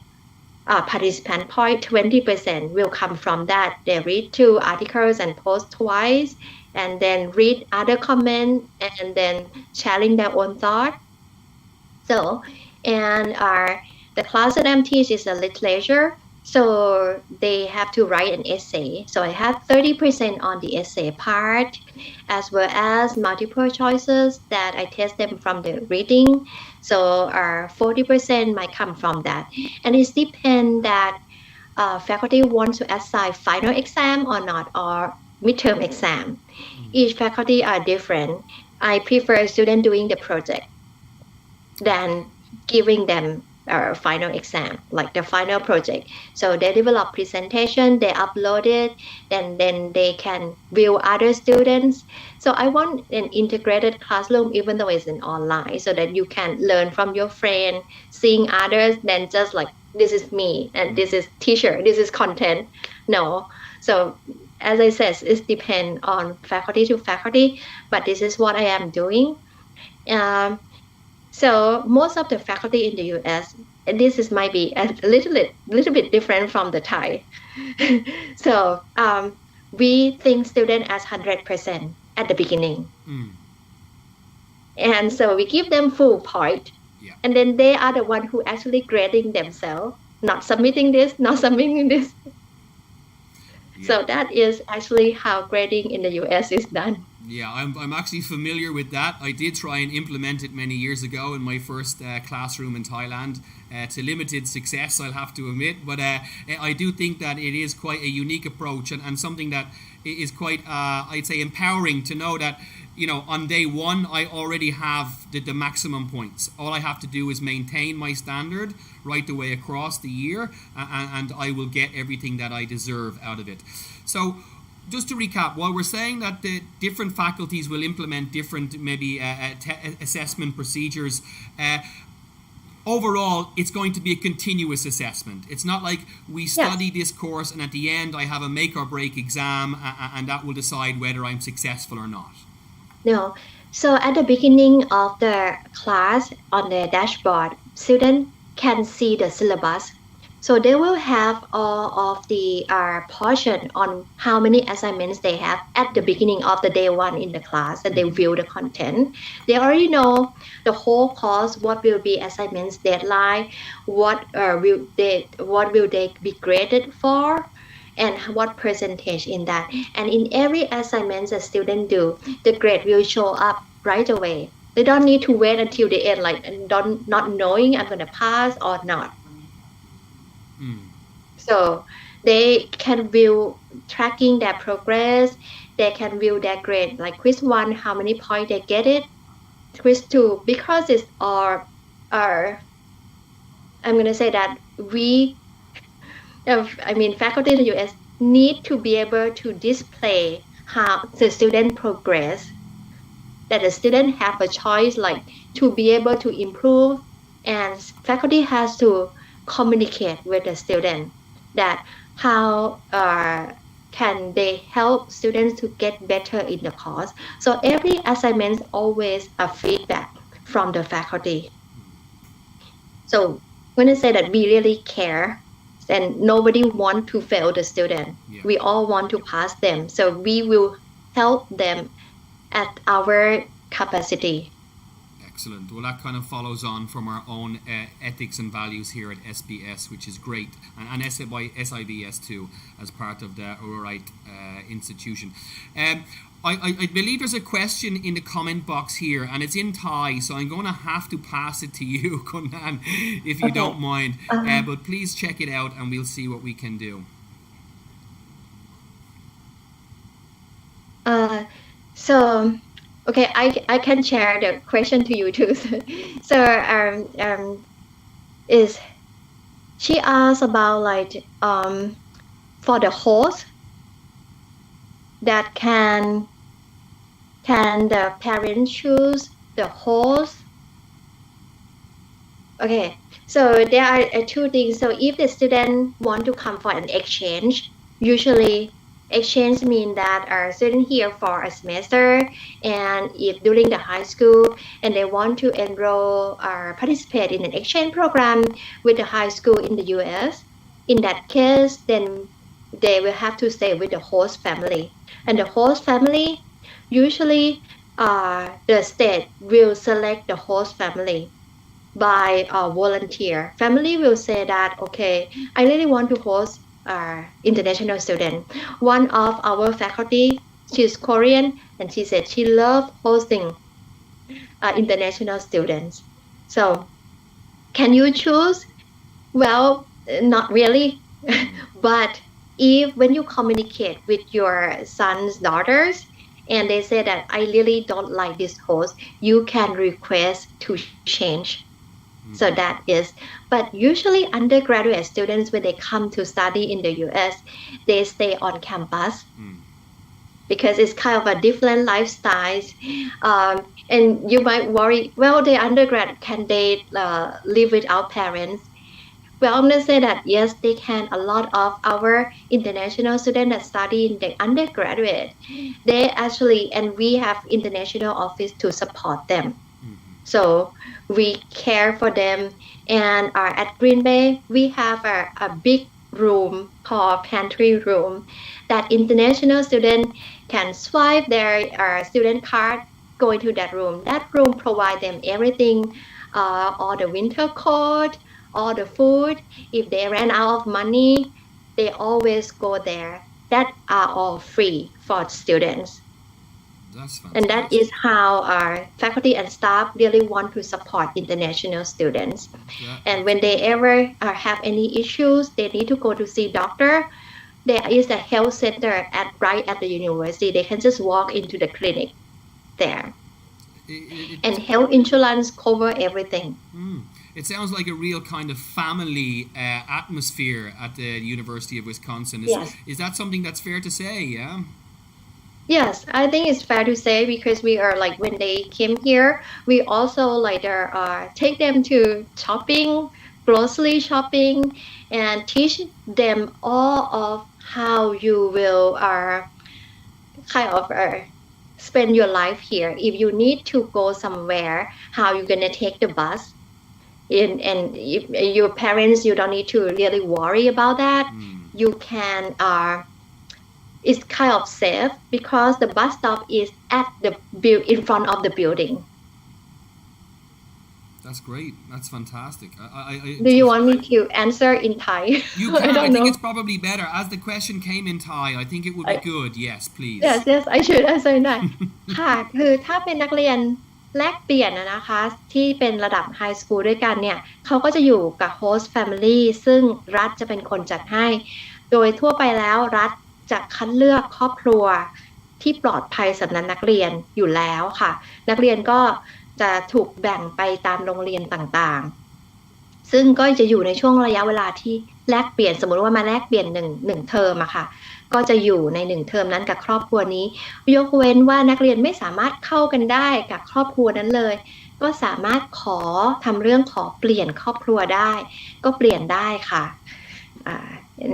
[SPEAKER 2] participant point. 20% will come from that. They read 2 articles and post twice, and then read other comments, and then sharing their own thought. So, and the class that I'm teaching is a literature, so they have to write an essay. So I have 30% on the essay part, as well as multiple choices that I test them from the reading. So 40% might come from that. And it depends that faculty want to assign final exam or not, or midterm exam. Each faculty are different. I prefer student doing the project than giving them final exam, like the final project. So they develop presentation, they upload it, and then they can view other students. So I want an integrated classroom, even though it's an online, so that you can learn from your friend, seeing others, than just like, this is me, and this is teacher, this is content. No. So as I said, it depends on faculty to faculty, but this is what I am doing. So most of the faculty in the US, and this might be a little bit different from the Thai. So we think student as 100% at the beginning. And so we give them full point.
[SPEAKER 1] Yeah.
[SPEAKER 2] And then they are the one who actually grading themselves, not submitting this, not submitting this.
[SPEAKER 1] Yeah.
[SPEAKER 2] So that is actually how grading in the US is done.
[SPEAKER 1] Yeah, I'm actually familiar with that. I did try and implement it many years ago in my first classroom in Thailand, to limited success, I'll have to admit. But I do think that it is quite a unique approach, and something that is quite, I'd say, empowering to know that, on day one, I already have the maximum points. All I have to do is maintain my standard right the way across the year, and I will get everything that I deserve out of it. So, just to recap, while we're saying that the different faculties will implement different maybe assessment procedures, overall it's going to be a continuous assessment. It's not like we study this course and at the end I have a make or break exam and that will decide whether I'm successful or not.
[SPEAKER 2] No. So at the beginning of the class on the dashboard, students can see the syllabus. So they will have all of the portion on how many assignments they have at the beginning of the day one in the class, and they view the content. They already know the whole course, what will be assignments deadline, what will they be graded for, and what percentage in that. And in every assignment the student do, the grade will show up right away. They don't need to wait until the end, like not knowing I'm gonna pass or not. So they can view tracking their progress. They can view their grade, like quiz 1, how many points they get it. Quiz 2, because it's I'm gonna say that we faculty in the US need to be able to display how the student progress, that the student have a choice, like to be able to improve, and faculty has to communicate with the student that how can they help students to get better in the course. So every assignment always a feedback from the faculty. So when I say that we really care, and nobody want to fail the student, we all want to pass them. So we will help them at our capacity.
[SPEAKER 1] Excellent. Well, that kind of follows on from our own ethics and values here at SBS, which is great, and SIBS too, as part of the Urite institution. I believe there's a question in the comment box here, and it's in Thai, so I'm going to have to pass it to you, Kunnan, if you don't mind. But please check it out, and we'll see what we can do.
[SPEAKER 2] Okay, I can share the question to you too. So is she asked about like for the host, that can the parents choose the host? Okay, so there are two things. So if the student want to come for an exchange, usually exchange means that our student here for a semester, and if during the high school and they want to enroll or participate in an exchange program with the high school in the US, in that case, then they will have to stay with the host family. And the host family, usually the state will select the host family by a volunteer. Family will say that, okay, I really want to host international student. One of our faculty, she's Korean, and she said she loves hosting international students. So can you choose? Well, not really. But if when you communicate with your son's daughters and they say that I really don't like this host, you can request to change. So that is, but usually undergraduate students, when they come to study in the US, they stay on campus because it's kind of a different lifestyle. And you might worry, well, the undergrad, can they live without parents? Well, I'm going to say that yes, they can. A lot of our international students that study in the undergraduate, they actually, and we have international office to support them. So we care for them. And at Green Bay, we have a big room called pantry room that international students can swipe their student card, go into that room. That room provides them everything, all the winter coat, all the food. If they ran out of money, they always go there. That are all free for students. And that is how our faculty and staff really want to support international students. And when they ever have any issues, they need to go to see doctor. There is a health center right at the university. They can just walk into the clinic there. And health insurance cover everything.
[SPEAKER 1] It sounds like a real kind of family atmosphere at the University of Wisconsin. Is that something that's fair to say? Yeah.
[SPEAKER 2] Yes, I think it's fair to say, because we are like, when they came here, we also like take them to shopping, grocery shopping, and teach them all of how you will kind of spend your life here. If you need to go somewhere, how you're gonna take the bus. And if your parents, you don't need to really worry about that. You can it's kind of safe because the bus stop is at in front of the building.
[SPEAKER 1] That's great. That's fantastic.
[SPEAKER 2] Do you want me to answer in Thai?
[SPEAKER 1] You can. I think it's probably better. As the question came in Thai, I think it would be good. Yes, please.
[SPEAKER 2] Yes, I should answer that. ค่ะคือถ้าเป็นนักเรียนแลกเปลี่ยนนะคะที่เป็นระดับไฮสคูลด้วยกันเนี่ยเขาก็จะอยู่กับโฮสต์แฟมิลี่ซึ่งรัฐจะเป็นคนจัดให้โดยทั่วไปแล้วรัฐจะคัดเลือกครอบครัวที่ปลอดภัยสำหรับนักเรียนอยู่แล้วค่ะนักเรียนก็จะถูกแบ่งไปตามโรงเรียนต่างๆ ซึ่งก็จะอยู่ในช่วงระยะเวลาที่แลกเปลี่ยนสมมติว่ามาแลกเปลี่ยนหนึ่งเทอมอะค่ะก็จะอยู่ใน1เทอมนั้นกับครอบครัวนี้ยกเว้นว่านักเรียนไม่สามารถเข้ากันได้กับครอบครัวนั้นเลยก็สามารถทำเรื่องขอเปลี่ยนครอบครัวได้ก็เปลี่ยนได้ค่ะ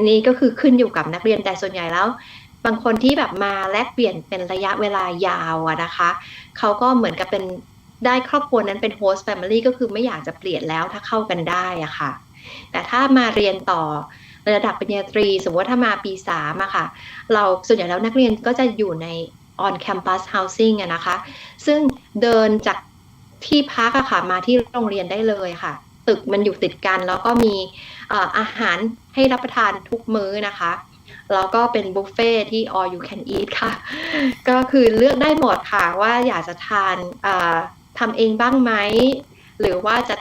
[SPEAKER 2] นี่ก็คือขึ้นอยู่กับนักเรียนแต่ส่วนใหญ่แล้วบางคนที่แบบมาแลกเปลี่ยนเป็นระยะเวลายาวนะคะเขาก็เหมือนกับเป็นได้ครอบครัวนั้นเป็นโฮสต์แฟมิลี่ก็คือไม่อยากจะเปลี่ยนแล้วถ้าเข้ากันได้อะค่ะแต่ถ้ามาเรียนต่อระดับปริญญาตรีสมมติว่าถ้ามาปี3อะค่ะเราส่วนใหญ่แล้วนักเรียนก็จะอยู่ใน on campus housing อะนะคะซึ่งเดินจากที่พักอะค่ะมาที่โรงเรียนได้เลยค่ะตึกมันอยู่ติดกันแล้วก็มีอาหารให้รับประทานทุกมื้อนะคะแล้วก็เป็นบุฟเฟ่ที่ all you can eat ค่ะก็คือเลือกได้หมดค่ะว่าอยากจะทานทำเองบ้างไหมหรือว่าจะ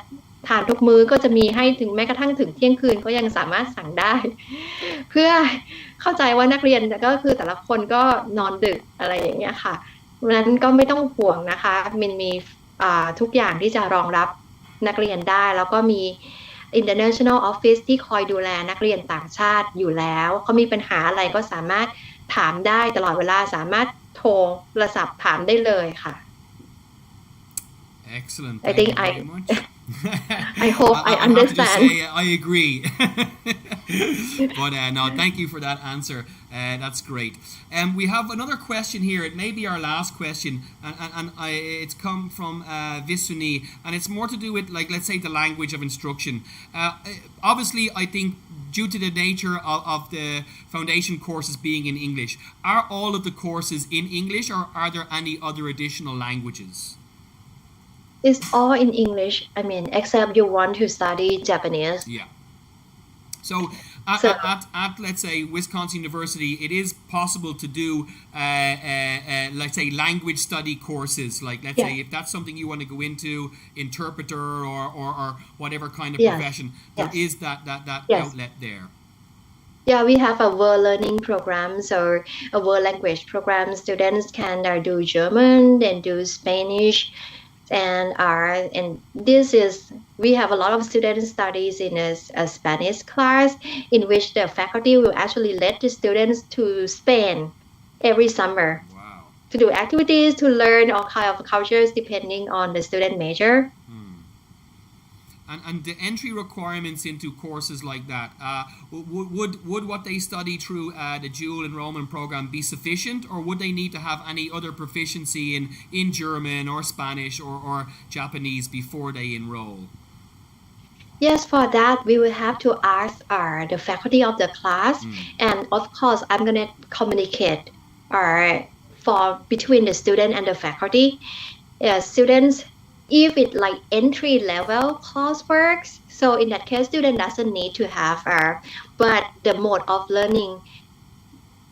[SPEAKER 2] ทานทุกมื้อก็จะมีให้ถึงแม้กระทั่งถึงเที่ยงคืนก็ยังสามารถสั่งได้เพื่อเข้าใจว่านักเรียนก็คือแต่ละคนก็นอนดึกอะไรอย่างเงี้ยค่ะเพราะฉะนั้นก็ไม่ต้องห่วงนะคะมันมีทุกอย่างที่จะรองรับนักเรียนได้แล้วก็มี International Office ที่คอยดูแลนักเรียนต่างชาติอยู่แล้วเขามีปัญหาอะไรก็สามารถถามได้ตลอดเวลาสามารถโทรศัพท์ถามได้เลยค่ะ
[SPEAKER 1] Excellent.
[SPEAKER 2] I think
[SPEAKER 1] very much.
[SPEAKER 2] I hope I understand.
[SPEAKER 1] Have to just say, I agree. But no, thank you for that answer. That's great. We have another question here. It may be our last question, and it's come from Visuni, and it's more to do with, like, let's say, the language of instruction. Obviously, I think due to the nature of the foundation courses being in English, are all of the courses in English, or are there any other additional languages?
[SPEAKER 2] It's all in English. I mean, except you want to study Japanese.
[SPEAKER 1] Yeah. So at let's say Wisconsin University, it is possible to do let's say language study courses. Like let's say if that's something you want to go into, interpreter or whatever kind of profession, there is that outlet there.
[SPEAKER 2] Yeah, we have a world learning program, so a world language program. Students can do German, then do Spanish. And this is we have a lot of student studies in a Spanish class in which the faculty will actually let the students to Spain every summer.
[SPEAKER 1] Wow.
[SPEAKER 2] To do activities, to learn all kind of cultures depending on the student major.
[SPEAKER 1] And the entry requirements into courses like that, would what they study through the dual enrollment program be sufficient, or would they need to have any other proficiency in German or Spanish or Japanese before they enroll?
[SPEAKER 2] Yes, for that we will have to ask the faculty of the class, and of course I'm going to communicate between the student and the faculty. Students, if it's like entry level coursework, so in that case student doesn't need to have but the mode of learning,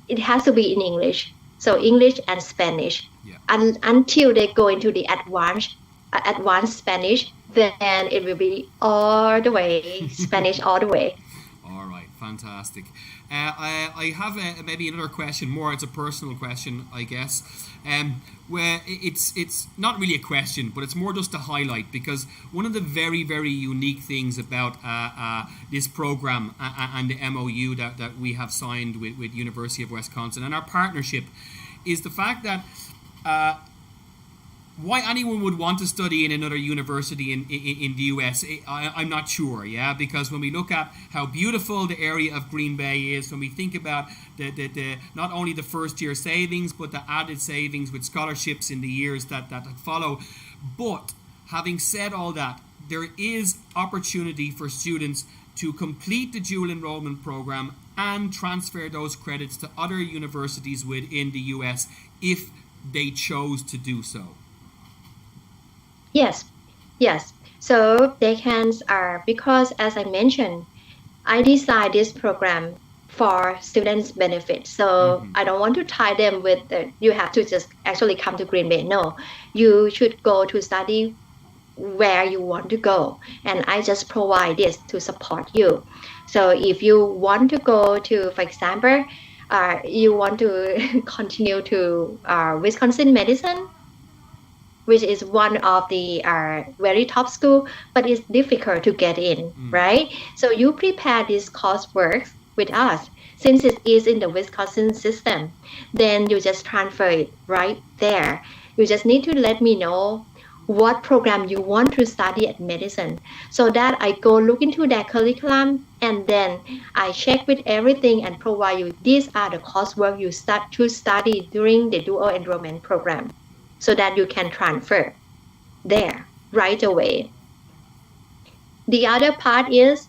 [SPEAKER 2] it has to be in English, so English and Spanish. Until they go into the advanced Spanish, then it will be all the way Spanish all the way.
[SPEAKER 1] All right, fantastic. I have maybe another question more. It's a personal question, I guess. Where it's not really a question, but it's more just to highlight, because one of the very, very unique things about this program and the MOU that we have signed with University of Wisconsin and our partnership is the fact that why anyone would want to study in another university in the US, I'm not sure, because when we look at how beautiful the area of Green Bay is, when we think about the not only the first year savings, but the added savings with scholarships in the years that follow. But having said all that, there is opportunity for students to complete the dual enrollment program and transfer those credits to other universities within the US if they chose to do so.
[SPEAKER 2] Yes. So they can because as I mentioned, I designed this program for students' benefit. So I don't want to tie them with you have to just actually come to Green Bay. No, you should go to study where you want to go, and I just provide this to support you. So if you want to go to, for example, you want to continue to Wisconsin medicine, which is one of the very top school, but it's difficult to get in, right? So you prepare this coursework with us. Since it is in the Wisconsin system, then you just transfer it right there. You just need to let me know what program you want to study at medicine, so that I go look into their curriculum, and then I check with everything and provide you, these are the coursework you start to study during the dual enrollment program, so that you can transfer there right away. The other part is,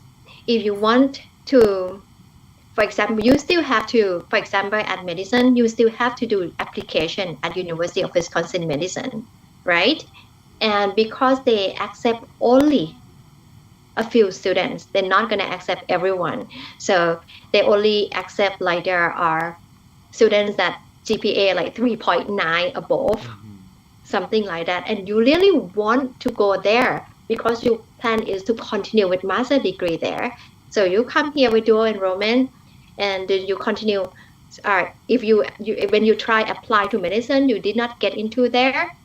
[SPEAKER 2] if you want to, for example, you still have to, for example, at medicine, you still have to do application at University of Wisconsin Medicine, right? And because they accept only a few students, they're not going to accept everyone. So they only accept, like, there are students that GPA like 3.9 above, something like that. And you really want to go there because your plan is to continue with master degree there. So you come here with dual enrollment, and then you continue. If you when you try apply to medicine, you did not get into there,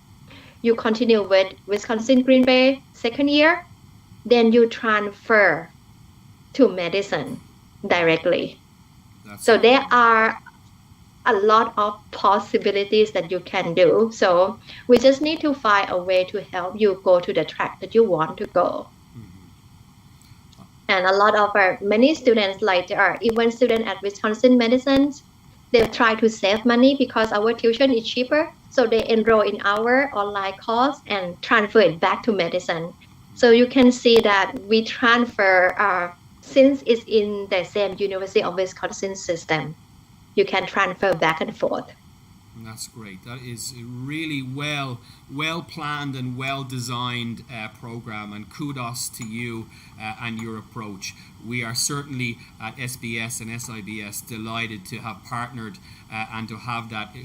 [SPEAKER 2] you continue with Wisconsin Green Bay second year, then you transfer to medicine directly. So there are a lot of possibilities that you can do. So we just need to find a way to help you go to the track that you want to go. And a lot of many students, like even students at Wisconsin Medicine, they try to save money because our tuition is cheaper. So they enroll in our online course and transfer it back to medicine. So you can see that we transfer, since it's in the same University of Wisconsin system, you can transfer back and forth.
[SPEAKER 1] That's great. That is a really well planned and well designed program, and kudos to you and your approach. We are certainly at SBS and SIBS delighted to have partnered and to have that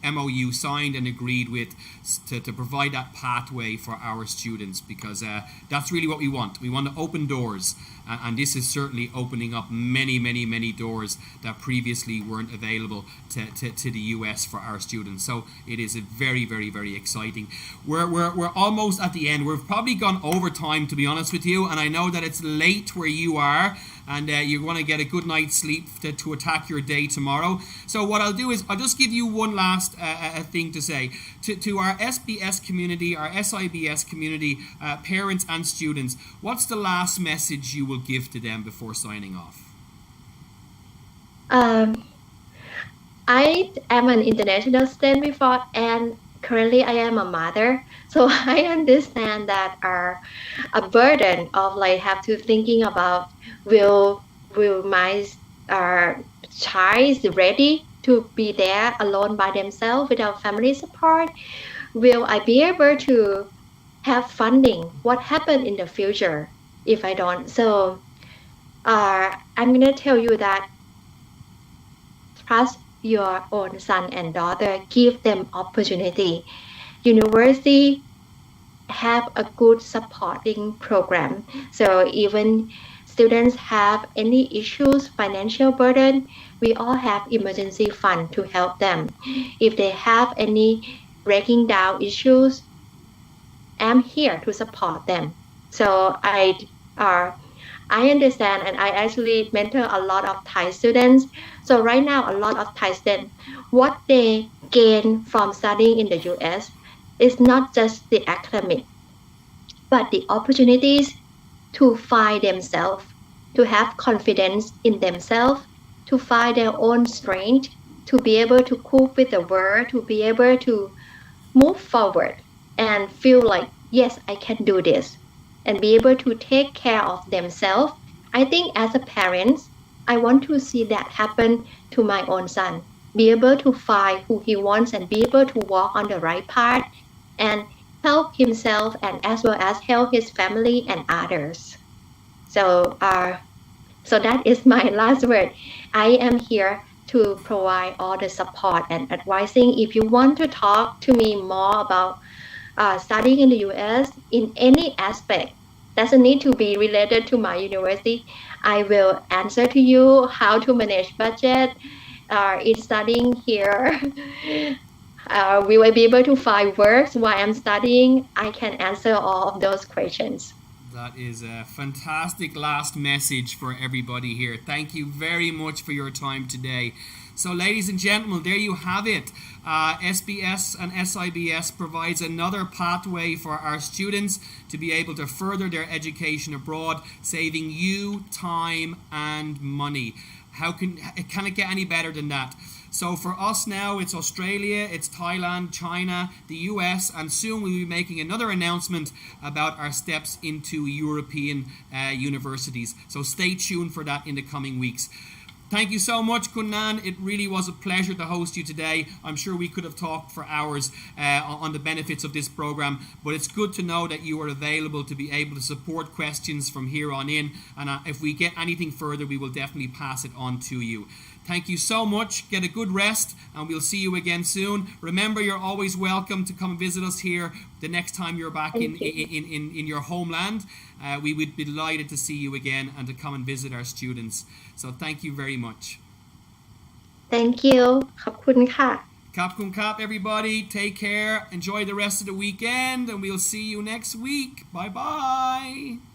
[SPEAKER 1] MOU signed and agreed with to provide that pathway for our students, because that's really what we want. We want to open doors, and this is certainly opening up many doors that previously weren't available to the US for our students. So it is a very exciting. We're almost at the end. We've probably gone over time, to be honest with you, and I know that it's late where you are, and you're going to get a good night's sleep to attack your day tomorrow. So what I'll do is I'll just give you one last thing to say to our SBS community, our SIBS community, parents and students. What's the last message you will give to them before signing off?
[SPEAKER 2] I am an international student before, and currently I am a mother, so I understand that a burden of like have to thinking about will my child ready to be there alone by themselves without family support? Will I be able to have funding? What happened in the future if I don't? So I'm gonna tell you that trust your own son and daughter, give them opportunity. University have a good supporting program. So even students have any issues, financial burden, we all have emergency fund to help them. If they have any breaking down issues, I'm here to support them. So I understand, and I actually mentor a lot of Thai students. So right now, a lot of Thai students, what they gain from studying in the US is not just the academic, but the opportunities to find themselves, to have confidence in themselves, to find their own strength, to be able to cope with the world, to be able to move forward and feel like, yes, I can do this, and be able to take care of themselves. I think as a parent, I want to see that happen to my own son. Be able to find who he wants and be able to walk on the right path and help himself, and as well as help his family and others. So that is my last word. I am here to provide all the support and advising. If you want to talk to me more about studying in the US in any aspect, doesn't need to be related to my university, I will answer to you how to manage budget in studying here, will I be able to find works while I'm studying? I can answer all of those questions.
[SPEAKER 1] That is a fantastic last message for everybody here. Thank you very much for your time today. So, ladies and gentlemen, there you have it. SBS and SIBS provides another pathway for our students to be able to further their education abroad, saving you time and money. Can it get any better than that? So for us now, it's Australia, it's Thailand, China, the US, and soon we'll be making another announcement about our steps into European universities. So stay tuned for that in the coming weeks. Thank you so much, Kunnan. It really was a pleasure to host you today. I'm sure we could have talked for hours on the benefits of this program, but it's good to know that you are available to be able to support questions from here on in. And if we get anything further, we will definitely pass it on to you. Thank you so much. Get a good rest, and we'll see you again soon. Remember, you're always welcome to come and visit us here the next time you're back in your homeland. We would be delighted to see you again and to come and visit our students. So thank you very much.
[SPEAKER 2] Thank you. ขอบคุณค่ะ
[SPEAKER 1] Kap kun kap, everybody. Take care. Enjoy the rest of the weekend, and we'll see you next week. Bye-bye.